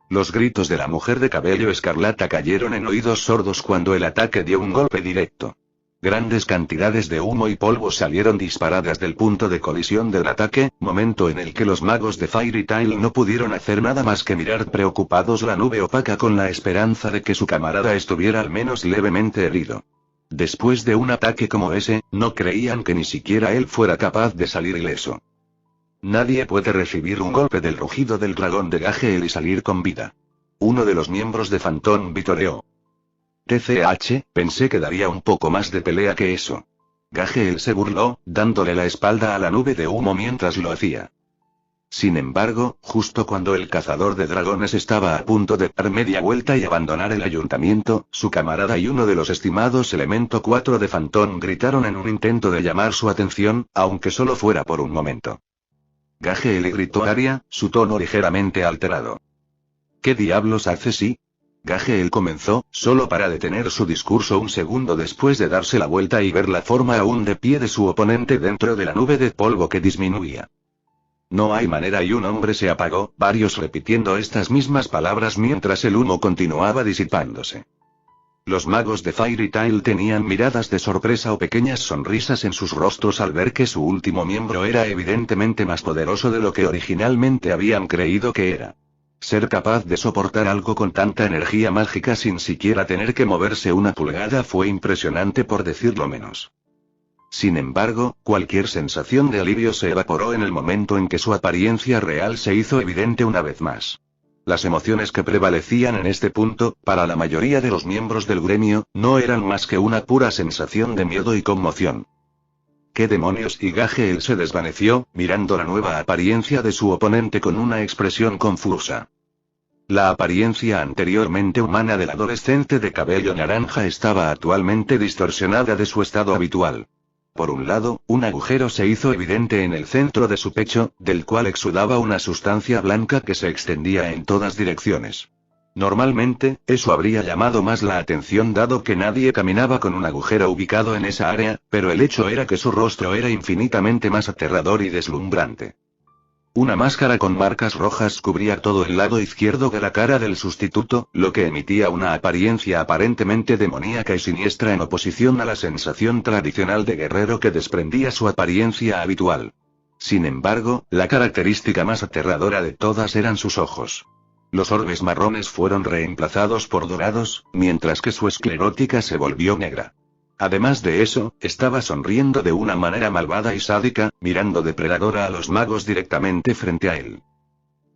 Speaker 1: Los gritos de la mujer de cabello escarlata cayeron en oídos sordos cuando el ataque dio un golpe directo. Grandes cantidades de humo y polvo salieron disparadas del punto de colisión del ataque, momento en el que los magos de Fairy Tail no pudieron hacer nada más que mirar preocupados la nube opaca con la esperanza de que su camarada estuviera al menos levemente herido. Después de un ataque como ese, no creían que ni siquiera él fuera capaz de salir ileso. Nadie puede recibir un golpe del rugido del dragón de Gagel y salir con vida. Uno de los miembros de Phantom vitoreó. TCH, pensé que daría un poco más de pelea que eso. Gagel se burló, dándole la espalda a la nube de humo mientras lo hacía. Sin embargo, justo cuando el cazador de dragones estaba a punto de dar media vuelta y abandonar el ayuntamiento, su camarada y uno de los estimados elemento 4 de Phantom gritaron en un intento de llamar su atención, aunque solo fuera por un momento. Gagel le gritó a Arya, su tono ligeramente alterado. ¿Qué diablos hace si? Gagel comenzó, solo para detener su discurso un segundo después de darse la vuelta y ver la forma aún de pie de su oponente dentro de la nube de polvo que disminuía. No hay manera y un hombre se apagó, varios repitiendo estas mismas palabras mientras el humo continuaba disipándose. Los magos de Fairy Tail tenían miradas de sorpresa o pequeñas sonrisas en sus rostros al ver que su último miembro era evidentemente más poderoso de lo que originalmente habían creído que era. Ser capaz de soportar algo con tanta energía mágica sin siquiera tener que moverse una pulgada fue impresionante por decirlo menos. Sin embargo, cualquier sensación de alivio se evaporó en el momento en que su apariencia real se hizo evidente una vez más. Las emociones que prevalecían en este punto, para la mayoría de los miembros del gremio, no eran más que una pura sensación de miedo y conmoción. ¿Qué demonios? Y Gagel se desvaneció, mirando la nueva apariencia de su oponente con una expresión confusa. La apariencia anteriormente humana del adolescente de cabello naranja estaba actualmente distorsionada de su estado habitual. Por un lado, un agujero se hizo evidente en el centro de su pecho, del cual exudaba una sustancia blanca que se extendía en todas direcciones. Normalmente, eso habría llamado más la atención dado que nadie caminaba con un agujero ubicado en esa área, pero el hecho era que su rostro era infinitamente más aterrador y deslumbrante. Una máscara con marcas rojas cubría todo el lado izquierdo de la cara del sustituto, lo que emitía una apariencia aparentemente demoníaca y siniestra en oposición a la sensación tradicional de guerrero que desprendía su apariencia habitual. Sin embargo, la característica más aterradora de todas eran sus ojos. Los orbes marrones fueron reemplazados por dorados, mientras que su esclerótica se volvió negra. Además de eso, estaba sonriendo de una manera malvada y sádica, mirando depredadora a los magos directamente frente a él.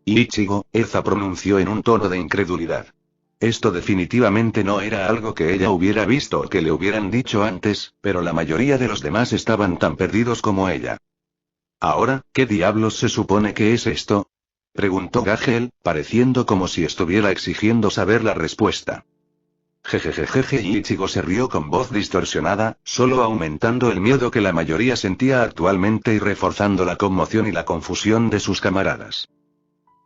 Speaker 1: Ichigo, Erza pronunció en un tono de incredulidad. Esto definitivamente no era algo que ella hubiera visto o que le hubieran dicho antes, pero la mayoría de los demás estaban tan perdidos como ella. Ahora, ¿qué diablos se supone que es esto? Preguntó Gagel, pareciendo como si estuviera exigiendo saber la respuesta. Jejejejeje, y Ichigo se rió con voz distorsionada, solo aumentando el miedo que la mayoría sentía actualmente y reforzando la conmoción y la confusión de sus camaradas.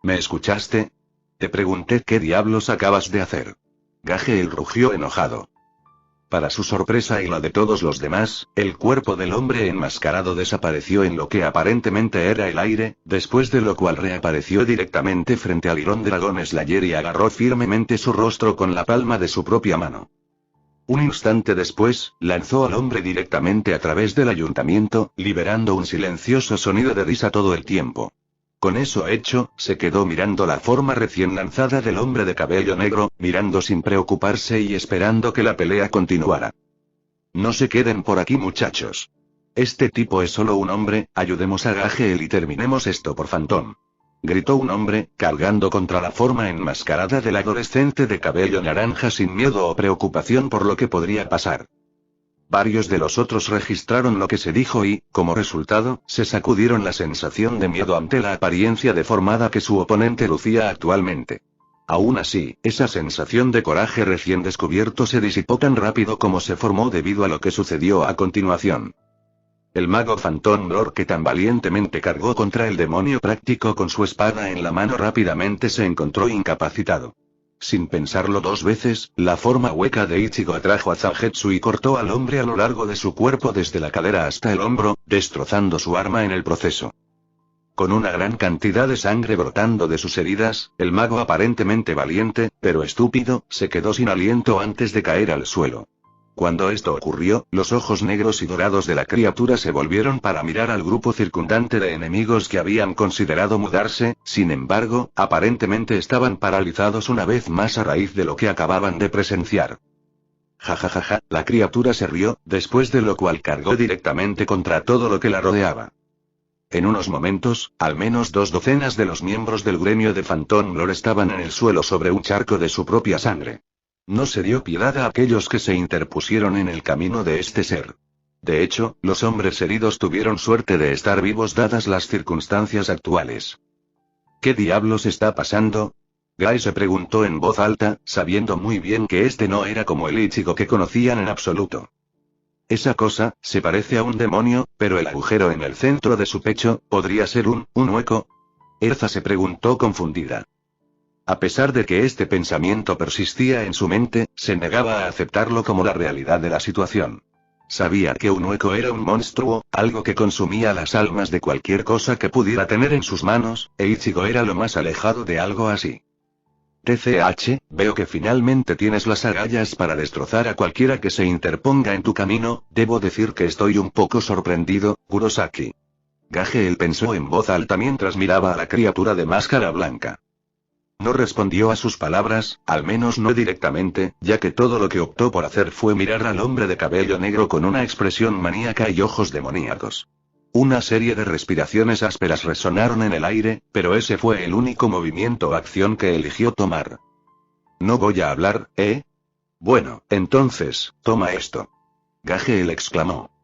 Speaker 1: ¿Me escuchaste? Te pregunté qué diablos acabas de hacer. Gagel rugió enojado. Para su sorpresa y la de todos los demás, el cuerpo del hombre enmascarado desapareció en lo que aparentemente era el aire, después de lo cual reapareció directamente frente al Iron Dragon Slayer y agarró firmemente su rostro con la palma de su propia mano. Un instante después, lanzó al hombre directamente a través del ayuntamiento, liberando un silencioso sonido de risa todo el tiempo. Con eso hecho, se quedó mirando la forma recién lanzada del hombre de cabello negro, mirando sin preocuparse y esperando que la pelea continuara. No se queden por aquí, muchachos. Este tipo es solo un hombre, ayudemos a Gagel y terminemos esto por Phantom. Gritó un hombre, cargando contra la forma enmascarada del adolescente de cabello naranja sin miedo o preocupación por lo que podría pasar. Varios de los otros registraron lo que se dijo y, como resultado, se sacudieron la sensación de miedo ante la apariencia deformada que su oponente lucía actualmente. Aún así, esa sensación de coraje recién descubierto se disipó tan rápido como se formó debido a lo que sucedió a continuación. El mago Phantom Lord, que tan valientemente cargó contra el demonio práctico con su espada en la mano, rápidamente se encontró incapacitado. Sin pensarlo dos veces, la forma hueca de Ichigo atrajo a Zangetsu y cortó al hombre a lo largo de su cuerpo desde la cadera hasta el hombro, destrozando su arma en el proceso. Con una gran cantidad de sangre brotando de sus heridas, el mago, aparentemente valiente, pero estúpido, se quedó sin aliento antes de caer al suelo. Cuando esto ocurrió, los ojos negros y dorados de la criatura se volvieron para mirar al grupo circundante de enemigos que habían considerado mudarse, sin embargo, aparentemente estaban paralizados una vez más a raíz de lo que acababan de presenciar. Jajajaja, la criatura se rió, después de lo cual cargó directamente contra todo lo que la rodeaba. En unos momentos, al menos 2 docenas de los miembros del gremio de Phantom Lord estaban en el suelo sobre un charco de su propia sangre. No se dio piedad a aquellos que se interpusieron en el camino de este ser. De hecho, los hombres heridos tuvieron suerte de estar vivos dadas las circunstancias actuales. ¿Qué diablos está pasando? Guy se preguntó en voz alta, sabiendo muy bien que este no era como el Ichigo que conocían en absoluto. Esa cosa, se parece a un demonio, pero el agujero en el centro de su pecho, ¿podría ser un hueco? Erza se preguntó confundida. A pesar de que este pensamiento persistía en su mente, se negaba a aceptarlo como la realidad de la situación. Sabía que un hueco era un monstruo, algo que consumía las almas de cualquier cosa que pudiera tener en sus manos, e Ichigo era lo más alejado de algo así. TCH, veo que finalmente tienes las agallas para destrozar a cualquiera que se interponga en tu camino, debo decir que estoy un poco sorprendido, Kurosaki. Gagel pensó en voz alta mientras miraba a la criatura de máscara blanca. No respondió a sus palabras, al menos no directamente, ya que todo lo que optó por hacer fue mirar al hombre de cabello negro con una expresión maníaca y ojos demoníacos. Una serie de respiraciones ásperas resonaron en el aire, pero ese fue el único movimiento o acción que eligió tomar. ¿No voy a hablar, eh? Bueno, entonces, toma esto. Gagel exclamó.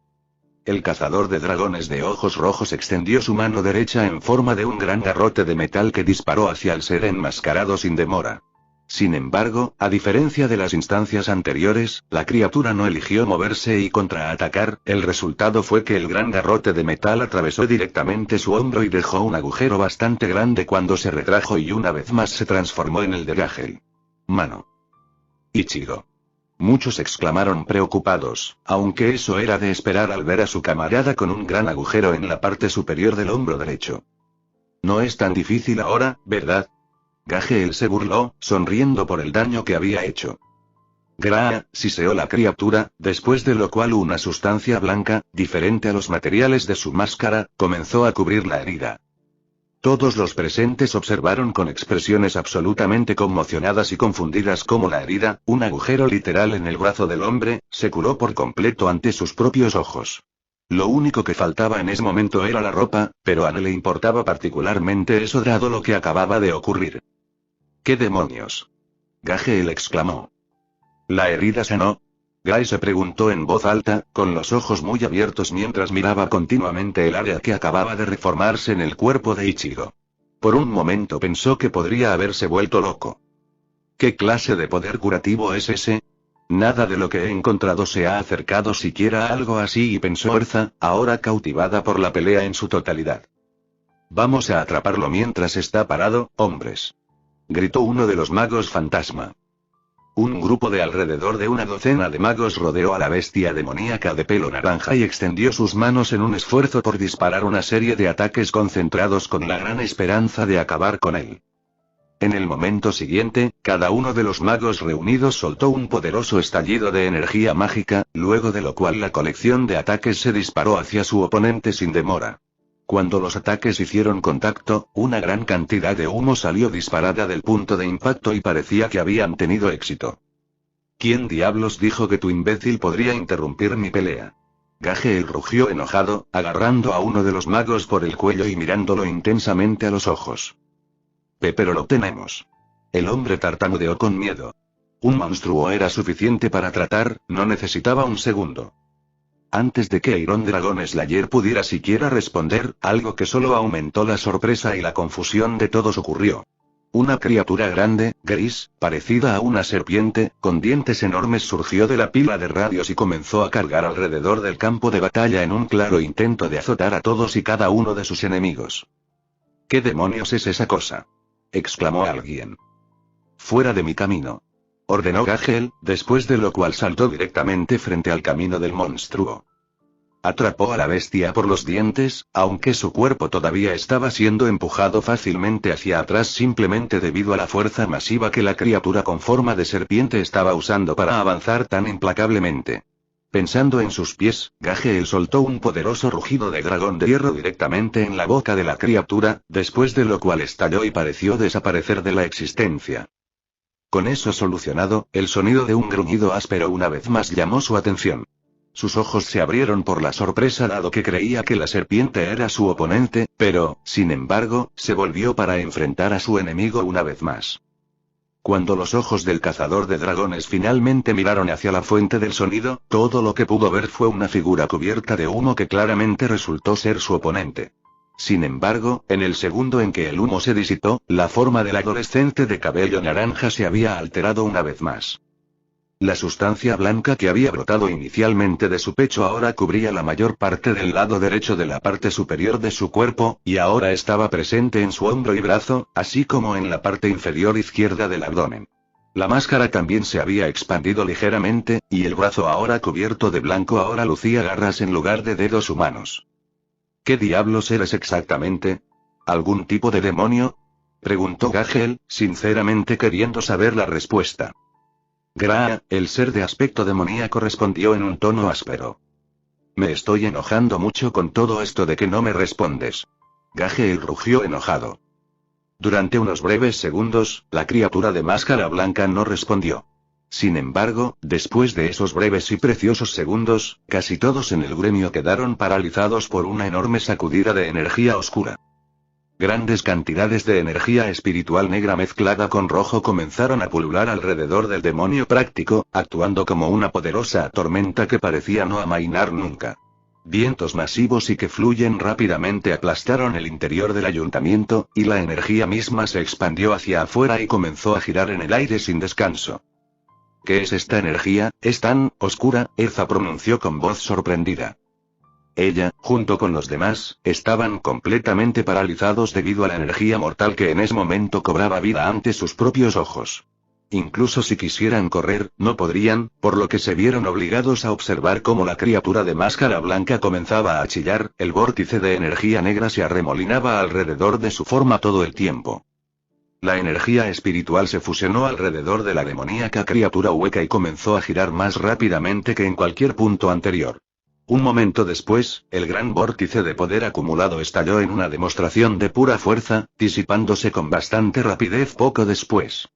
Speaker 1: El cazador de dragones de ojos rojos extendió su mano derecha en forma de un gran garrote de metal que disparó hacia el ser enmascarado sin demora. Sin embargo, a diferencia de las instancias anteriores, la criatura no eligió moverse y contraatacar, el resultado fue que el gran garrote de metal atravesó directamente su hombro y dejó un agujero bastante grande cuando se retrajo y una vez más se transformó en el de Gagel. Mano. Ichigo. Muchos exclamaron preocupados, aunque eso era de esperar al ver a su camarada con un gran agujero en la parte superior del hombro derecho. No es tan difícil ahora, ¿verdad? Gagel se burló, sonriendo por el daño que había hecho. Graa, siseó la criatura, después de lo cual una sustancia blanca, diferente a los materiales de su máscara, comenzó a cubrir la herida. Todos los presentes observaron con expresiones absolutamente conmocionadas y confundidas cómo la herida, un agujero literal en el brazo del hombre, se curó por completo ante sus propios ojos. Lo único que faltaba en ese momento era la ropa, pero a no le importaba particularmente eso dado lo que acababa de ocurrir. ¿Qué demonios? Gagel exclamó. ¿La herida sanó? Guy se preguntó en voz alta, con los ojos muy abiertos mientras miraba continuamente el área que acababa de reformarse en el cuerpo de Ichigo. Por un momento pensó que podría haberse vuelto loco. ¿Qué clase de poder curativo es ese? Nada de lo que he encontrado se ha acercado siquiera a algo así, y pensó Erza, ahora cautivada por la pelea en su totalidad. Vamos a atraparlo mientras está parado, hombres. Gritó uno de los magos fantasma. Un grupo de alrededor de una docena de magos rodeó a la bestia demoníaca de pelo naranja y extendió sus manos en un esfuerzo por disparar una serie de ataques concentrados con la gran esperanza de acabar con él. En el momento siguiente, cada uno de los magos reunidos soltó un poderoso estallido de energía mágica, luego de lo cual la colección de ataques se disparó hacia su oponente sin demora. Cuando los ataques hicieron contacto, una gran cantidad de humo salió disparada del punto de impacto y parecía que habían tenido éxito. ¿Quién diablos dijo que tu imbécil podría interrumpir mi pelea? Gagel rugió enojado, agarrando a uno de los magos por el cuello y mirándolo intensamente a los ojos. Pero lo tenemos. El hombre tartamudeó con miedo. Un monstruo era suficiente para tratar, no necesitaba un segundo. Antes de que Iron Dragon Slayer pudiera siquiera responder, algo que solo aumentó la sorpresa y la confusión de todos ocurrió. Una criatura grande, gris, parecida a una serpiente, con dientes enormes surgió de la pila de radios y comenzó a cargar alrededor del campo de batalla en un claro intento de azotar a todos y cada uno de sus enemigos. ¿Qué demonios es esa cosa?, exclamó alguien. Fuera de mi camino, ordenó Gagel, después de lo cual saltó directamente frente al camino del monstruo. Atrapó a la bestia por los dientes, aunque su cuerpo todavía estaba siendo empujado fácilmente hacia atrás simplemente debido a la fuerza masiva que la criatura con forma de serpiente estaba usando para avanzar tan implacablemente. Pensando en sus pies, Gagel soltó un poderoso rugido de dragón de hierro directamente en la boca de la criatura, después de lo cual estalló y pareció desaparecer de la existencia. Con eso solucionado, el sonido de un gruñido áspero una vez más llamó su atención. Sus ojos se abrieron por la sorpresa dado que creía que la serpiente era su oponente, pero, sin embargo, se volvió para enfrentar a su enemigo una vez más. Cuando los ojos del cazador de dragones finalmente miraron hacia la fuente del sonido, todo lo que pudo ver fue una figura cubierta de humo que claramente resultó ser su oponente. Sin embargo, en el segundo en que el humo se disipó, la forma del adolescente de cabello naranja se había alterado una vez más. La sustancia blanca que había brotado inicialmente de su pecho ahora cubría la mayor parte del lado derecho de la parte superior de su cuerpo, y ahora estaba presente en su hombro y brazo, así como en la parte inferior izquierda del abdomen. La máscara también se había expandido ligeramente, y el brazo ahora cubierto de blanco ahora lucía garras en lugar de dedos humanos. ¿Qué diablos eres exactamente? ¿Algún tipo de demonio?, preguntó Gagel, sinceramente queriendo saber la respuesta. Gra, el ser de aspecto demoníaco, respondió en un tono áspero. Me estoy enojando mucho con todo esto de que no me respondes. Gagel rugió enojado. Durante unos breves segundos, la criatura de máscara blanca no respondió. Sin embargo, después de esos breves y preciosos segundos, casi todos en el gremio quedaron paralizados por una enorme sacudida de energía oscura. Grandes cantidades de energía espiritual negra mezclada con rojo comenzaron a pulular alrededor del demonio práctico, actuando como una poderosa tormenta que parecía no amainar nunca. Vientos masivos y que fluyen rápidamente aplastaron el interior del ayuntamiento, y la energía misma se expandió hacia afuera y comenzó a girar en el aire sin descanso. ¿Qué es esta energía? Es tan oscura, Erza pronunció con voz sorprendida. Ella, junto con los demás, estaban completamente paralizados debido a la energía mortal que en ese momento cobraba vida ante sus propios ojos. Incluso si quisieran correr, no podrían, por lo que se vieron obligados a observar cómo la criatura de máscara blanca comenzaba a chillar, el vórtice de energía negra se arremolinaba alrededor de su forma todo el tiempo. La energía espiritual se fusionó alrededor de la demoníaca criatura hueca y comenzó a girar más rápidamente que en cualquier punto anterior. Un momento después, el gran vórtice de poder acumulado estalló en una demostración de pura fuerza, disipándose con bastante rapidez poco después.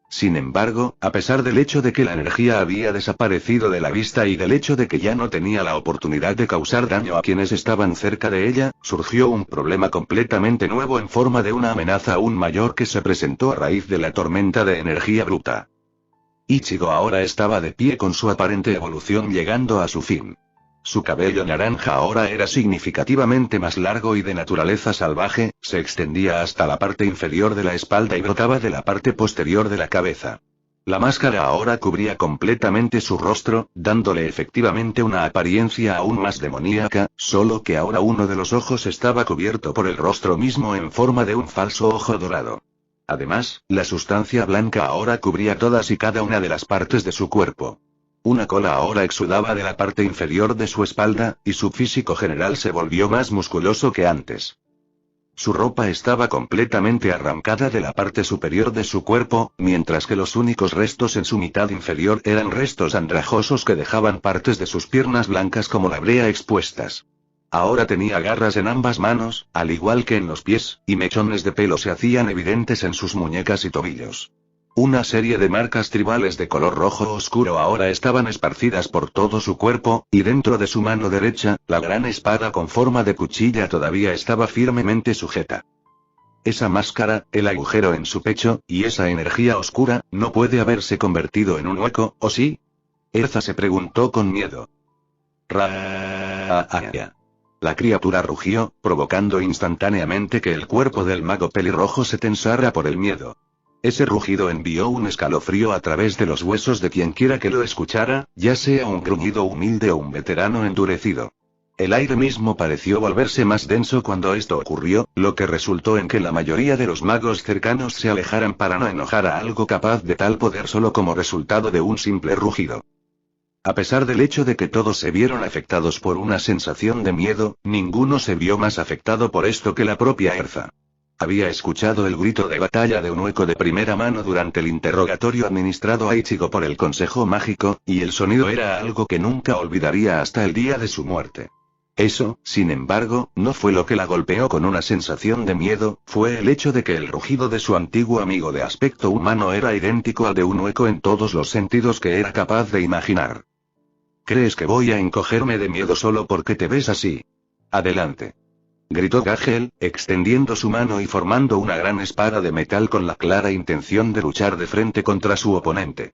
Speaker 1: Sin embargo, a pesar del hecho de que la energía había desaparecido de la vista y del hecho de que ya no tenía la oportunidad de causar daño a quienes estaban cerca de ella, surgió un problema completamente nuevo en forma de una amenaza aún mayor que se presentó a raíz de la tormenta de energía bruta. Ichigo ahora estaba de pie con su aparente evolución llegando a su fin. Su cabello naranja ahora era significativamente más largo y de naturaleza salvaje, se extendía hasta la parte inferior de la espalda y brotaba de la parte posterior de la cabeza. La máscara ahora cubría completamente su rostro, dándole efectivamente una apariencia aún más demoníaca, solo que ahora uno de los ojos estaba cubierto por el rostro mismo en forma de un falso ojo dorado. Además, la sustancia blanca ahora cubría todas y cada una de las partes de su cuerpo. Una cola ahora exudaba de la parte inferior de su espalda, y su físico general se volvió más musculoso que antes. Su ropa estaba completamente arrancada de la parte superior de su cuerpo, mientras que los únicos restos en su mitad inferior eran restos andrajosos que dejaban partes de sus piernas blancas como la brea expuestas. Ahora tenía garras en ambas manos, al igual que en los pies, y mechones de pelo se hacían evidentes en sus muñecas y tobillos. Una serie de marcas tribales de color rojo oscuro ahora estaban esparcidas por todo su cuerpo, y dentro de su mano derecha, la gran espada con forma de cuchilla todavía estaba firmemente sujeta. Esa máscara, el agujero en su pecho, y esa energía oscura, ¿no puede haberse convertido en un hueco, o sí? Erza se preguntó con miedo. Ra-a-a. La criatura rugió, provocando instantáneamente que el cuerpo del mago pelirrojo se tensara por el miedo. Ese rugido envió un escalofrío a través de los huesos de quienquiera que lo escuchara, ya sea un gruñido humilde o un veterano endurecido. El aire mismo pareció volverse más denso cuando esto ocurrió, lo que resultó en que la mayoría de los magos cercanos se alejaran para no enojar a algo capaz de tal poder solo como resultado de un simple rugido. A pesar del hecho de que todos se vieron afectados por una sensación de miedo, ninguno se vio más afectado por esto que la propia Erza. Había escuchado el grito de batalla de un hueco de primera mano durante el interrogatorio administrado a Ichigo por el Consejo Mágico, y el sonido era algo que nunca olvidaría hasta el día de su muerte. Eso, sin embargo, no fue lo que la golpeó con una sensación de miedo, fue el hecho de que el rugido de su antiguo amigo de aspecto humano era idéntico al de un hueco en todos los sentidos que era capaz de imaginar. ¿Crees que voy a encogerme de miedo solo porque te ves así? Adelante. Gritó Gagel, extendiendo su mano y formando una gran espada de metal con la clara intención de luchar de frente contra su oponente.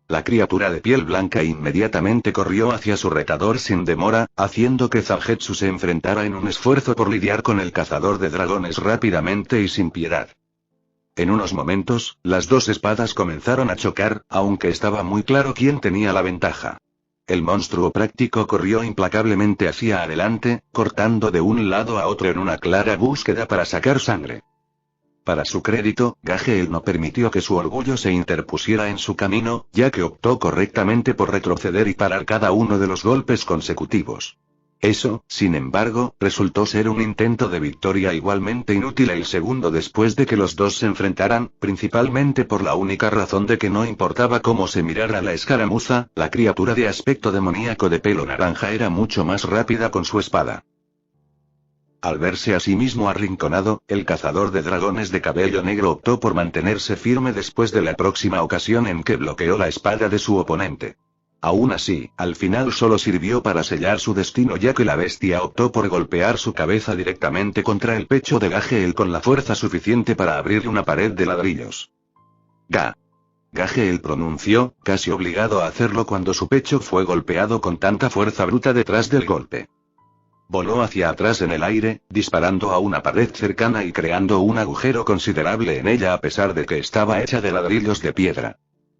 Speaker 1: La criatura de piel blanca inmediatamente corrió hacia su retador sin demora, haciendo que Zangetsu se enfrentara en un esfuerzo por lidiar con el cazador de dragones rápidamente y sin piedad. En unos momentos, las dos espadas comenzaron a chocar, aunque estaba muy claro quién tenía la ventaja. El monstruo práctico corrió implacablemente hacia adelante, cortando de un lado a otro en una clara búsqueda para sacar sangre. Para su crédito, Gagel no permitió que su orgullo se interpusiera en su camino, ya que optó correctamente por retroceder y parar cada uno de los golpes consecutivos. Eso, sin embargo, resultó ser un intento de victoria igualmente inútil el segundo después de que los dos se enfrentaran, principalmente por la única razón de que no importaba cómo se mirara la escaramuza, la criatura de aspecto demoníaco de pelo naranja era mucho más rápida con su espada. Al verse a sí mismo arrinconado, el cazador de dragones de cabello negro optó por mantenerse firme después de la próxima ocasión en que bloqueó la espada de su oponente. Aún así, al final solo sirvió para sellar su destino ya que la bestia optó por golpear su cabeza directamente contra el pecho de Gagel con la fuerza suficiente para abrir una pared de ladrillos. Gagel pronunció, casi obligado a hacerlo cuando su pecho fue golpeado con tanta fuerza bruta detrás del golpe. Voló hacia atrás en el aire, disparando a una pared cercana y creando un agujero considerable en ella a pesar de que estaba hecha de ladrillos de piedra.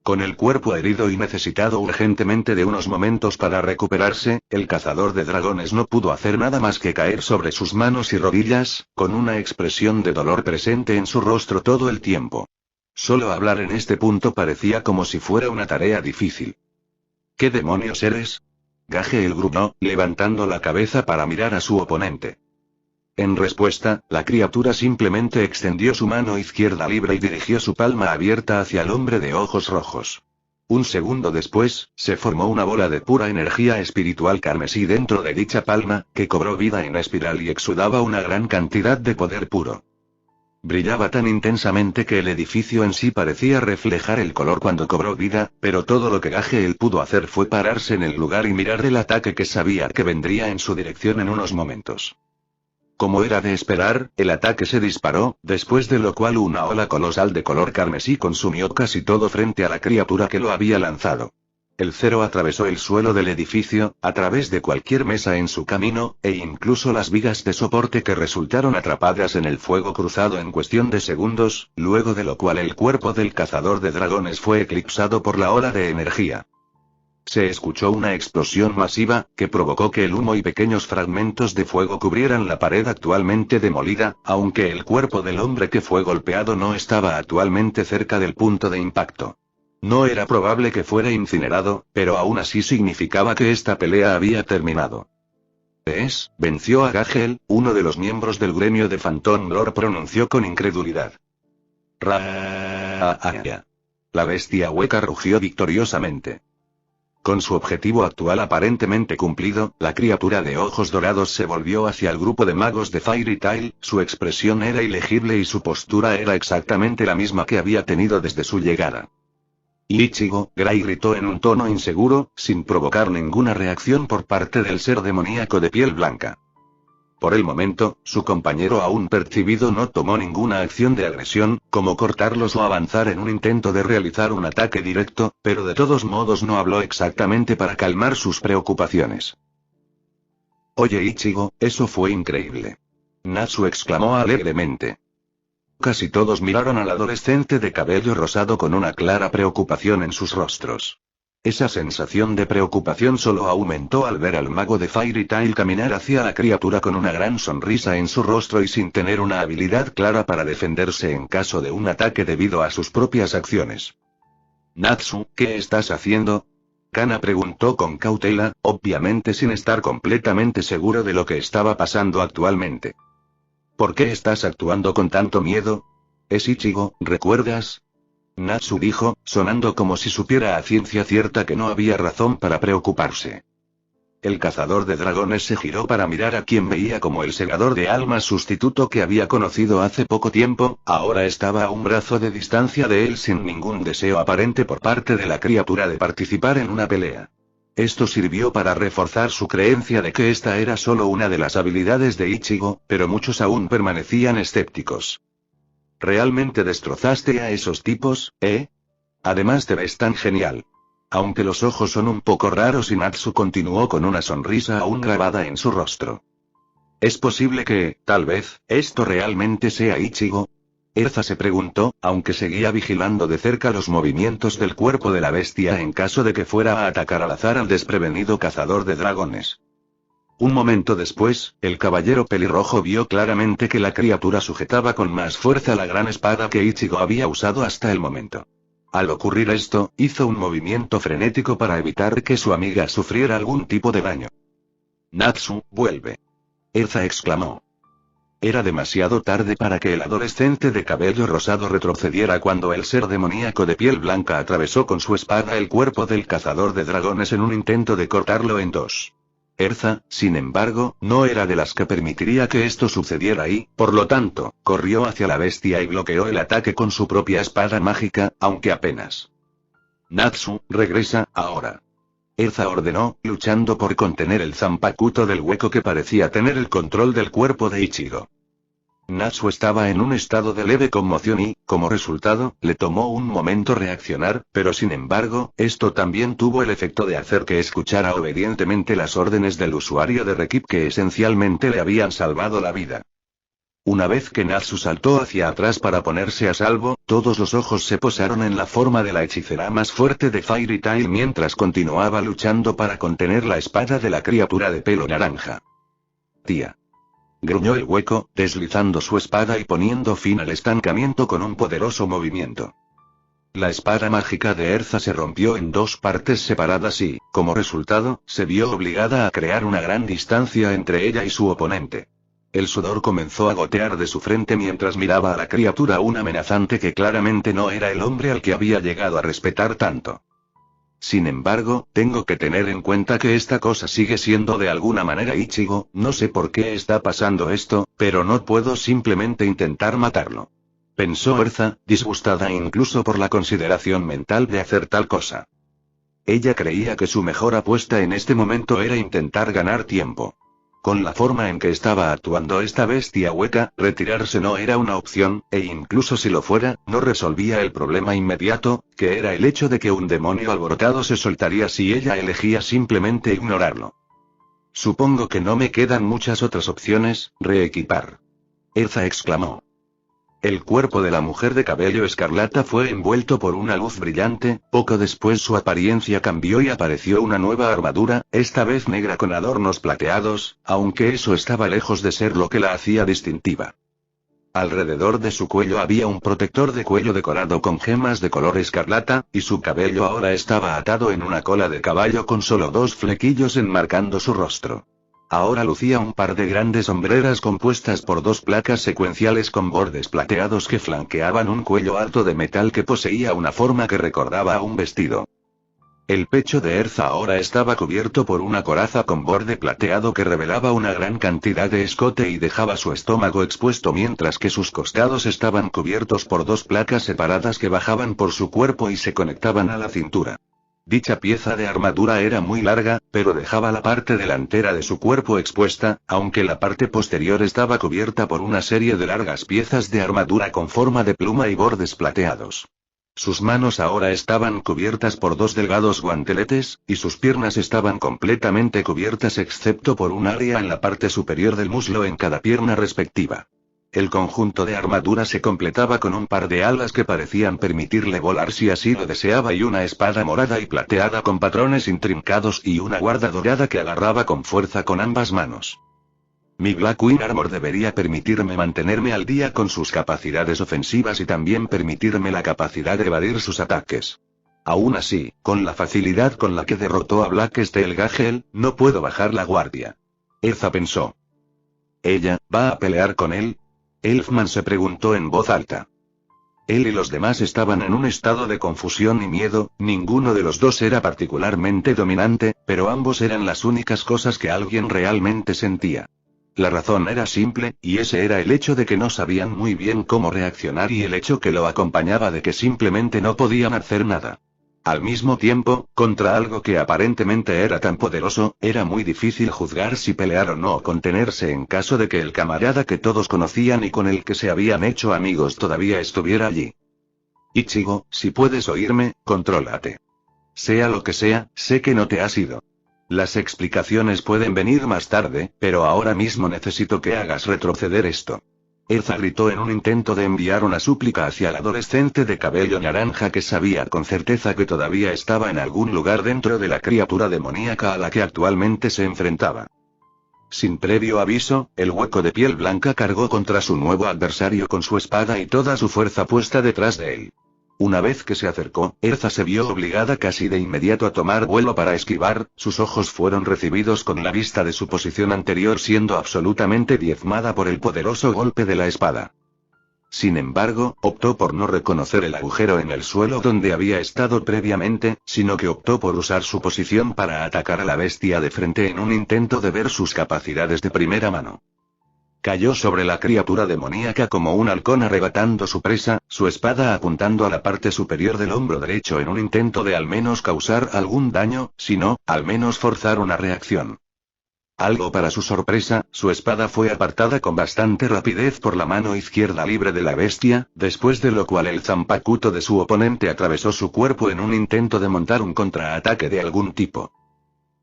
Speaker 1: Con el cuerpo herido y necesitado urgentemente de unos momentos para recuperarse, el cazador de dragones no pudo hacer nada más que caer sobre sus manos y rodillas, con una expresión de dolor presente en su rostro todo el tiempo. Solo hablar en este punto parecía como si fuera una tarea difícil. ¿Qué demonios eres? Gagel gruñó, levantando la cabeza para mirar a su oponente. En respuesta, la criatura simplemente extendió su mano izquierda libre y dirigió su palma abierta hacia el hombre de ojos rojos. Un segundo después, se formó una bola de pura energía espiritual carmesí dentro de dicha palma, que cobró vida en espiral y exudaba una gran cantidad de poder puro. Brillaba tan intensamente que el edificio en sí parecía reflejar el color cuando cobró vida, pero todo lo que Gagel pudo hacer fue pararse en el lugar y mirar el ataque que sabía que vendría en su dirección en unos momentos. Como era de esperar, el ataque se disparó, después de lo cual una ola colosal de color carmesí consumió casi todo frente a la criatura que lo había lanzado. El cero atravesó el suelo del edificio, a través de cualquier mesa en su camino, e incluso las vigas de soporte que resultaron atrapadas en el fuego cruzado en cuestión de segundos, luego de lo cual el cuerpo del cazador de dragones fue eclipsado por la ola de energía. Se escuchó una explosión masiva, que provocó que el humo y pequeños fragmentos de fuego cubrieran la pared actualmente demolida, aunque el cuerpo del hombre que fue golpeado no estaba actualmente cerca del punto de impacto. No era probable que fuera incinerado, pero aún así significaba que esta pelea había terminado. Venció a Gagel, uno de los miembros del gremio de Phantom Lord pronunció con incredulidad. La bestia hueca rugió victoriosamente. Con su objetivo actual aparentemente cumplido, la criatura de ojos dorados se volvió hacia el grupo de magos de Fairy Tail, su expresión era ilegible y su postura era exactamente la misma que había tenido desde su llegada. Ichigo, Gray gritó en un tono inseguro, sin provocar ninguna reacción por parte del ser demoníaco de piel blanca. Por el momento, su compañero aún percibido no tomó ninguna acción de agresión, como cortarlos o avanzar en un intento de realizar un ataque directo, pero de todos modos no habló exactamente para calmar sus preocupaciones. Oye Ichigo, eso fue increíble. Natsu exclamó alegremente. Casi todos miraron al adolescente de cabello rosado con una clara preocupación en sus rostros. Esa sensación de preocupación solo aumentó al ver al mago de Fairy Tail caminar hacia la criatura con una gran sonrisa en su rostro y sin tener una habilidad clara para defenderse en caso de un ataque debido a sus propias acciones. Natsu, ¿qué estás haciendo? Kana preguntó con cautela, obviamente sin estar completamente seguro de lo que estaba pasando actualmente. ¿Por qué estás actuando con tanto miedo? Es Ichigo, ¿recuerdas? Natsu dijo, sonando como si supiera a ciencia cierta que no había razón para preocuparse. El cazador de dragones se giró para mirar a quien veía como el segador de almas sustituto que había conocido hace poco tiempo, ahora estaba a un brazo de distancia de él sin ningún deseo aparente por parte de la criatura de participar en una pelea. Esto sirvió para reforzar su creencia de que esta era solo una de las habilidades de Ichigo, pero muchos aún permanecían escépticos. ¿Realmente destrozaste a esos tipos, Además te ves tan genial. Aunque los ojos son un poco raros y Natsu continuó con una sonrisa aún grabada en su rostro. ¿Es posible que, tal vez, esto realmente sea Ichigo? Erza se preguntó, aunque seguía vigilando de cerca los movimientos del cuerpo de la bestia en caso de que fuera a atacar al azar al desprevenido cazador de dragones. Un momento después, el caballero pelirrojo vio claramente que la criatura sujetaba con más fuerza la gran espada que Ichigo había usado hasta el momento. Al ocurrir esto, hizo un movimiento frenético para evitar que su amiga sufriera algún tipo de daño. Natsu, vuelve. Erza exclamó. Era demasiado tarde para que el adolescente de cabello rosado retrocediera cuando el ser demoníaco de piel blanca atravesó con su espada el cuerpo del cazador de dragones en un intento de cortarlo en dos. Erza, sin embargo, no era de las que permitiría que esto sucediera y, por lo tanto, corrió hacia la bestia y bloqueó el ataque con su propia espada mágica, aunque apenas. Natsu, regresa, ahora. Erza ordenó, luchando por contener el Zanpakuto del hueco que parecía tener el control del cuerpo de Ichigo. Natsu estaba en un estado de leve conmoción y, como resultado, le tomó un momento reaccionar, pero sin embargo, esto también tuvo el efecto de hacer que escuchara obedientemente las órdenes del usuario de Rekip que esencialmente le habían salvado la vida. Una vez que Natsu saltó hacia atrás para ponerse a salvo, todos los ojos se posaron en la forma de la hechicera más fuerte de Fairy Tail mientras continuaba luchando para contener la espada de la criatura de pelo naranja. Tía. Gruñó el hueco, deslizando su espada y poniendo fin al estancamiento con un poderoso movimiento. La espada mágica de Erza se rompió en dos partes separadas y, como resultado, se vio obligada a crear una gran distancia entre ella y su oponente. El sudor comenzó a gotear de su frente mientras miraba a la criatura aún amenazante que claramente no era el hombre al que había llegado a respetar tanto. Sin embargo, tengo que tener en cuenta que esta cosa sigue siendo de alguna manera Ichigo, no sé por qué está pasando esto, pero no puedo simplemente intentar matarlo. Pensó Erza, disgustada incluso por la consideración mental de hacer tal cosa. Ella creía que su mejor apuesta en este momento era intentar ganar tiempo. Con la forma en que estaba actuando esta bestia hueca, retirarse no era una opción, e incluso si lo fuera, no resolvía el problema inmediato, que era el hecho de que un demonio alborotado se soltaría si ella elegía simplemente ignorarlo. Supongo que no me quedan muchas otras opciones, reequipar. Erza exclamó. El cuerpo de la mujer de cabello escarlata fue envuelto por una luz brillante, poco después su apariencia cambió y apareció una nueva armadura, esta vez negra con adornos plateados, aunque eso estaba lejos de ser lo que la hacía distintiva. Alrededor de su cuello había un protector de cuello decorado con gemas de color escarlata, y su cabello ahora estaba atado en una cola de caballo con solo 2 flequillos enmarcando su rostro. Ahora lucía un par de grandes hombreras compuestas por 2 placas secuenciales con bordes plateados que flanqueaban un cuello alto de metal que poseía una forma que recordaba a un vestido. El pecho de Erza ahora estaba cubierto por una coraza con borde plateado que revelaba una gran cantidad de escote y dejaba su estómago expuesto mientras que sus costados estaban cubiertos por 2 placas separadas que bajaban por su cuerpo y se conectaban a la cintura. Dicha pieza de armadura era muy larga, pero dejaba la parte delantera de su cuerpo expuesta, aunque la parte posterior estaba cubierta por una serie de largas piezas de armadura con forma de pluma y bordes plateados. Sus manos ahora estaban cubiertas por 2 delgados guanteletes, y sus piernas estaban completamente cubiertas excepto por un área en la parte superior del muslo en cada pierna respectiva. El conjunto de armadura se completaba con un par de alas que parecían permitirle volar si así lo deseaba y una espada morada y plateada con patrones intrincados y una guarda dorada que agarraba con fuerza con ambas manos. Mi Black Queen Armor debería permitirme mantenerme al día con sus capacidades ofensivas y también permitirme la capacidad de evadir sus ataques. Aún así, con la facilidad con la que derrotó a Black Steel Gagel, no puedo bajar la guardia. Erza pensó. ¿Ella va a pelear con él? Elfman se preguntó en voz alta. Él y los demás estaban en un estado de confusión y miedo, ninguno de los dos era particularmente dominante, pero ambos eran las únicas cosas que alguien realmente sentía. La razón era simple, y ese era el hecho de que no sabían muy bien cómo reaccionar y el hecho que lo acompañaba de que simplemente no podían hacer nada. Al mismo tiempo, contra algo que aparentemente era tan poderoso, era muy difícil juzgar si pelear o no o contenerse en caso de que el camarada que todos conocían y con el que se habían hecho amigos todavía estuviera allí. Ichigo, si puedes oírme, contrólate. Sea lo que sea, sé que no te has ido. Las explicaciones pueden venir más tarde, pero ahora mismo necesito que hagas retroceder esto. Erza gritó en un intento de enviar una súplica hacia el adolescente de cabello naranja que sabía con certeza que todavía estaba en algún lugar dentro de la criatura demoníaca a la que actualmente se enfrentaba. Sin previo aviso, el hueco de piel blanca cargó contra su nuevo adversario con su espada y toda su fuerza puesta detrás de él. Una vez que se acercó, Erza se vio obligada casi de inmediato a tomar vuelo para esquivar, sus ojos fueron recibidos con la vista de su posición anterior siendo absolutamente diezmada por el poderoso golpe de la espada. Sin embargo, optó por no reconocer el agujero en el suelo donde había estado previamente, sino que optó por usar su posición para atacar a la bestia de frente en un intento de ver sus capacidades de primera mano. Cayó sobre la criatura demoníaca como un halcón arrebatando su presa, su espada apuntando a la parte superior del hombro derecho en un intento de al menos causar algún daño, si no, al menos forzar una reacción. Algo para su sorpresa, su espada fue apartada con bastante rapidez por la mano izquierda libre de la bestia, después de lo cual el zanpakuto de su oponente atravesó su cuerpo en un intento de montar un contraataque de algún tipo.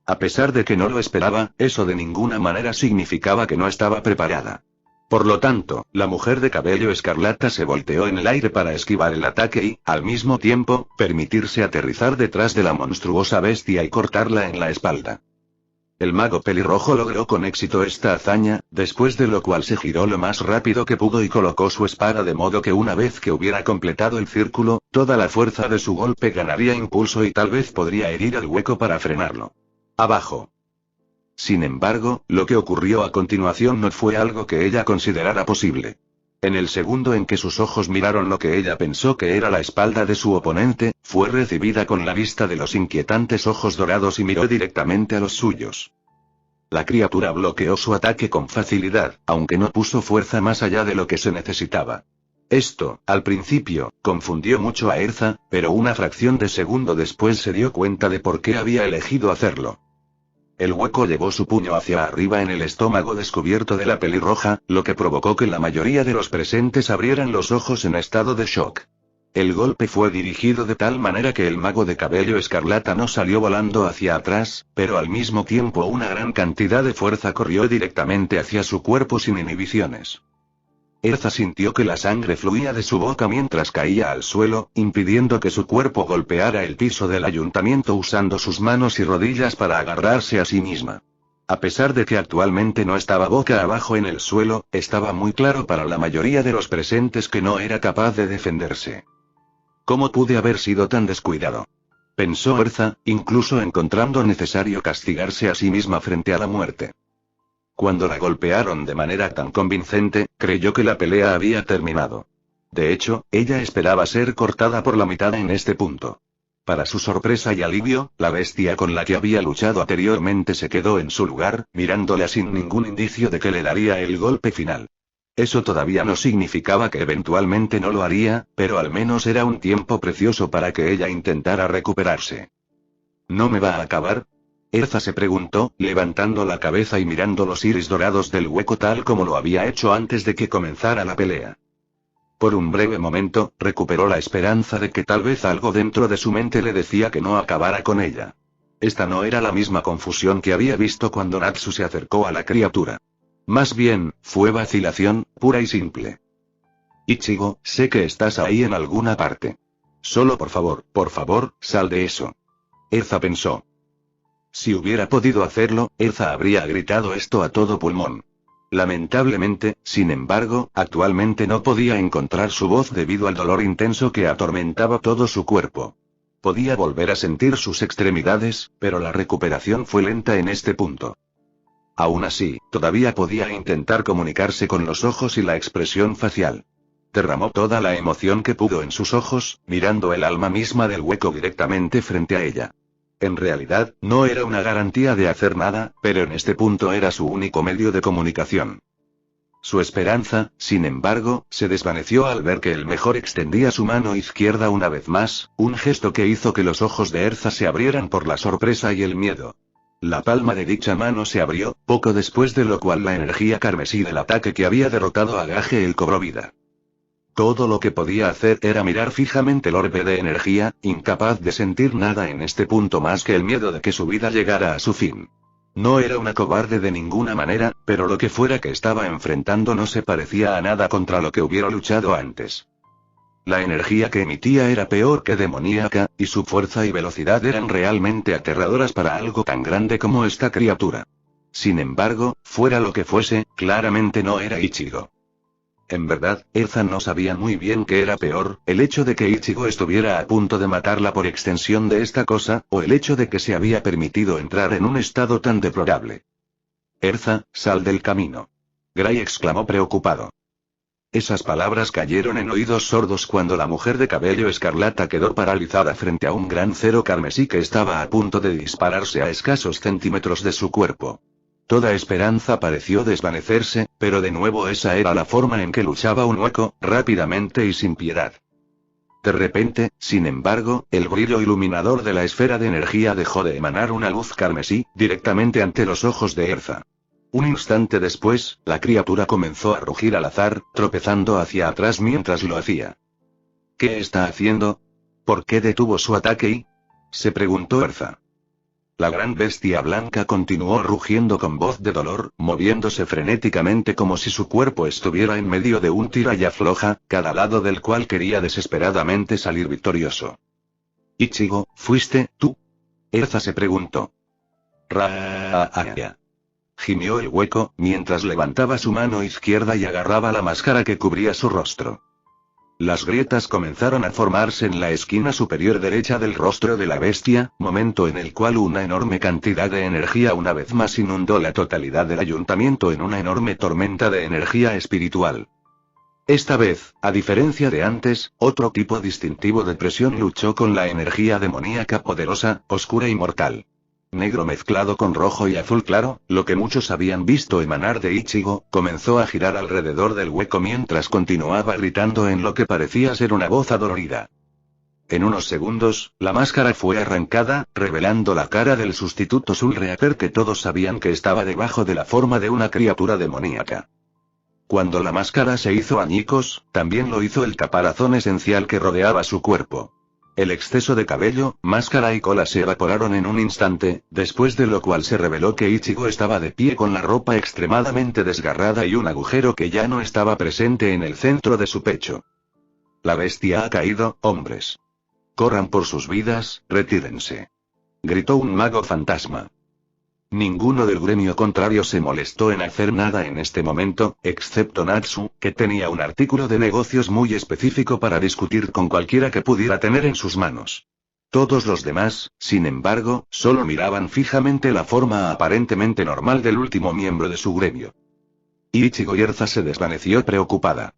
Speaker 1: A pesar de que no lo esperaba, eso de ninguna manera significaba que no estaba preparada. Por lo tanto, la mujer de cabello escarlata se volteó en el aire para esquivar el ataque y, al mismo tiempo, permitirse aterrizar detrás de la monstruosa bestia y cortarla en la espalda. El mago pelirrojo logró con éxito esta hazaña, después de lo cual se giró lo más rápido que pudo y colocó su espada de modo que una vez que hubiera completado el círculo, toda la fuerza de su golpe ganaría impulso y tal vez podría herir al hueco para frenarlo. Abajo. Sin embargo, lo que ocurrió a continuación no fue algo que ella considerara posible. En el segundo en que sus ojos miraron lo que ella pensó que era la espalda de su oponente, fue recibida con la vista de los inquietantes ojos dorados y miró directamente a los suyos. La criatura bloqueó su ataque con facilidad, aunque no puso fuerza más allá de lo que se necesitaba. Esto, al principio, confundió mucho a Erza, pero una fracción de segundo después se dio cuenta de por qué había elegido hacerlo. El hueco llevó su puño hacia arriba en el estómago descubierto de la pelirroja, lo que provocó que la mayoría de los presentes abrieran los ojos en estado de shock. El golpe fue dirigido de tal manera que el mago de cabello escarlata no salió volando hacia atrás, pero al mismo tiempo una gran cantidad de fuerza corrió directamente hacia su cuerpo sin inhibiciones. Erza sintió que la sangre fluía de su boca mientras caía al suelo, impidiendo que su cuerpo golpeara el piso del ayuntamiento usando sus manos y rodillas para agarrarse a sí misma. A pesar de que actualmente no estaba boca abajo en el suelo, estaba muy claro para la mayoría de los presentes que no era capaz de defenderse. ¿Cómo pude haber sido tan descuidado?, pensó Erza, incluso encontrando necesario castigarse a sí misma frente a la muerte. Cuando la golpearon de manera tan convincente, creyó que la pelea había terminado. De hecho, ella esperaba ser cortada por la mitad en este punto. Para su sorpresa y alivio, la bestia con la que había luchado anteriormente se quedó en su lugar, mirándola sin ningún indicio de que le daría el golpe final. Eso todavía no significaba que eventualmente no lo haría, pero al menos era un tiempo precioso para que ella intentara recuperarse. ¿No me va a acabar?, Erza se preguntó, levantando la cabeza y mirando los iris dorados del hueco tal como lo había hecho antes de que comenzara la pelea. Por un breve momento, recuperó la esperanza de que tal vez algo dentro de su mente le decía que no acabara con ella. Esta no era la misma confusión que había visto cuando Natsu se acercó a la criatura. Más bien, fue vacilación, pura y simple. Ichigo, sé que estás ahí en alguna parte. Solo por favor, sal de eso. Erza pensó. Si hubiera podido hacerlo, Erza habría gritado esto a todo pulmón. Lamentablemente, sin embargo, actualmente no podía encontrar su voz debido al dolor intenso que atormentaba todo su cuerpo. Podía volver a sentir sus extremidades, pero la recuperación fue lenta en este punto. Aún así, todavía podía intentar comunicarse con los ojos y la expresión facial. Derramó toda la emoción que pudo en sus ojos, mirando el alma misma del hueco directamente frente a ella. En realidad, no era una garantía de hacer nada, pero en este punto era su único medio de comunicación. Su esperanza, sin embargo, se desvaneció al ver que el mejor extendía su mano izquierda una vez más, un gesto que hizo que los ojos de Erza se abrieran por la sorpresa y el miedo. La palma de dicha mano se abrió, poco después de lo cual la energía carmesí del ataque que había derrotado a Gage cobró vida. Todo lo que podía hacer era mirar fijamente el orbe de energía, incapaz de sentir nada en este punto más que el miedo de que su vida llegara a su fin. No era una cobarde de ninguna manera, pero lo que fuera que estaba enfrentando no se parecía a nada contra lo que hubiera luchado antes. La energía que emitía era peor que demoníaca, y su fuerza y velocidad eran realmente aterradoras para algo tan grande como esta criatura. Sin embargo, fuera lo que fuese, claramente no era Ichigo. En verdad, Erza no sabía muy bien qué era peor, el hecho de que Ichigo estuviera a punto de matarla por extensión de esta cosa, o el hecho de que se había permitido entrar en un estado tan deplorable. Erza, sal del camino. Gray exclamó preocupado. Esas palabras cayeron en oídos sordos cuando la mujer de cabello escarlata quedó paralizada frente a un gran cero carmesí que estaba a punto de dispararse a escasos centímetros de su cuerpo. Toda esperanza pareció desvanecerse, pero de nuevo esa era la forma en que luchaba un hueco, rápidamente y sin piedad. De repente, sin embargo, el brillo iluminador de la esfera de energía dejó de emanar una luz carmesí, directamente ante los ojos de Erza. Un instante después, la criatura comenzó a rugir al azar, tropezando hacia atrás mientras lo hacía. ¿Qué está haciendo? ¿Por qué detuvo su ataque? Se preguntó Erza. La gran bestia blanca continuó rugiendo con voz de dolor, moviéndose frenéticamente como si su cuerpo estuviera en medio de un tira y afloja, cada lado del cual quería desesperadamente salir victorioso. Ichigo, ¿fuiste tú? Erza se preguntó. Ra-a-a-a. Gimió el hueco, mientras levantaba su mano izquierda y agarraba la máscara que cubría su rostro. Las grietas comenzaron a formarse en la esquina superior derecha del rostro de la bestia, momento en el cual una enorme cantidad de energía una vez más inundó la totalidad del ayuntamiento en una enorme tormenta de energía espiritual. Esta vez, a diferencia de antes, otro tipo distintivo de presión luchó con la energía demoníaca poderosa, oscura y mortal. Negro mezclado con rojo y azul claro, lo que muchos habían visto emanar de Ichigo, comenzó a girar alrededor del hueco mientras continuaba gritando en lo que parecía ser una voz adolorida. En unos segundos, la máscara fue arrancada, revelando la cara del sustituto Soul Reaper que todos sabían que estaba debajo de la forma de una criatura demoníaca. Cuando la máscara se hizo añicos, también lo hizo el caparazón esencial que rodeaba su cuerpo. El exceso de cabello, máscara y cola se evaporaron en un instante, después de lo cual se reveló que Ichigo estaba de pie con la ropa extremadamente desgarrada y un agujero que ya no estaba presente en el centro de su pecho. La bestia ha caído, hombres. Corran por sus vidas, retírense. Gritó un mago fantasma. Ninguno del gremio contrario se molestó en hacer nada en este momento, excepto Natsu, que tenía un artículo de negocios muy específico para discutir con cualquiera que pudiera tener en sus manos. Todos los demás, sin embargo, solo miraban fijamente la forma aparentemente normal del último miembro de su gremio. Ichigo Yerza se desvaneció preocupada.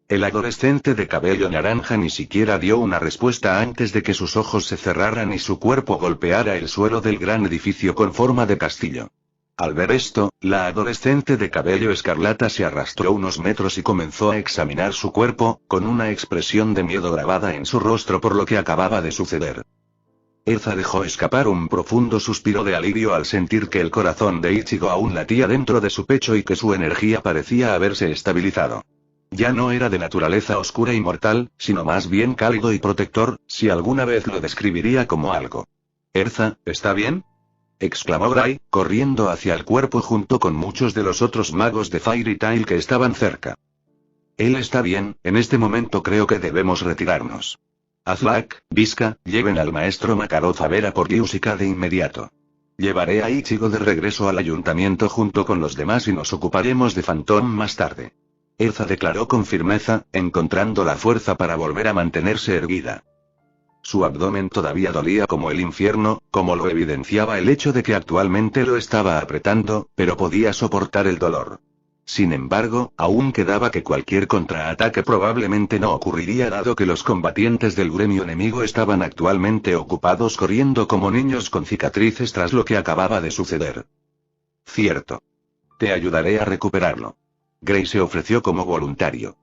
Speaker 1: El adolescente de cabello naranja ni siquiera dio una respuesta antes de que sus ojos se cerraran y su cuerpo golpeara el suelo del gran edificio con forma de castillo. Al ver esto, la adolescente de cabello escarlata se arrastró unos metros y comenzó a examinar su cuerpo, con una expresión de miedo grabada en su rostro por lo que acababa de suceder. Erza dejó escapar un profundo suspiro de alivio al sentir que el corazón de Ichigo aún latía dentro de su pecho y que su energía parecía haberse estabilizado. Ya no era de naturaleza oscura y mortal, sino más bien cálido y protector, si alguna vez lo describiría como algo. «Erza, ¿está bien?», exclamó Gray, corriendo hacia el cuerpo junto con muchos de los otros magos de Fairy Tail que estaban cerca. «Él está bien, en este momento creo que debemos retirarnos. Azlac, Visca, lleven al maestro Makarov a ver a por Yusika de inmediato. Llevaré a Ichigo de regreso al ayuntamiento junto con los demás y nos ocuparemos de Phantom más tarde». Erza declaró con firmeza, encontrando la fuerza para volver a mantenerse erguida. Su abdomen todavía dolía como el infierno, como lo evidenciaba el hecho de que actualmente lo estaba apretando, pero podía soportar el dolor. Sin embargo, aún quedaba que cualquier contraataque probablemente no ocurriría dado que los combatientes del gremio enemigo estaban actualmente ocupados corriendo como niños con cicatrices tras lo que acababa de suceder. «Cierto. Te ayudaré a recuperarlo». Gray se ofreció como voluntario.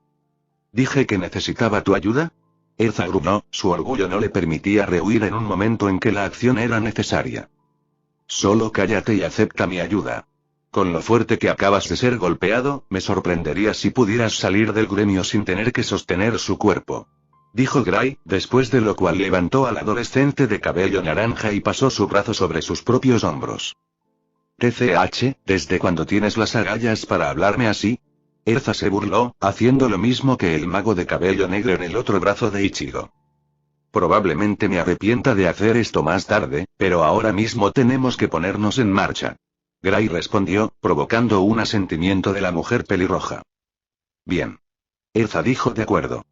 Speaker 1: «¿Dije que necesitaba tu ayuda?». Erza gruñó, su orgullo no le permitía rehuir en un momento en que la acción era necesaria. «Solo cállate y acepta mi ayuda. Con lo fuerte que acabas de ser golpeado, me sorprendería si pudieras salir del gremio sin tener que sostener su cuerpo», dijo Gray, después de lo cual levantó al adolescente de cabello naranja y pasó su brazo sobre sus propios hombros. «TCH, ¿desde cuándo tienes las agallas para hablarme así?». Erza se burló, haciendo lo mismo que el mago de cabello negro en el otro brazo de Ichigo. «Probablemente me arrepienta de hacer esto más tarde, pero ahora mismo tenemos que ponernos en marcha». Gray respondió, provocando un asentimiento de la mujer pelirroja. «Bien». Erza dijo de acuerdo.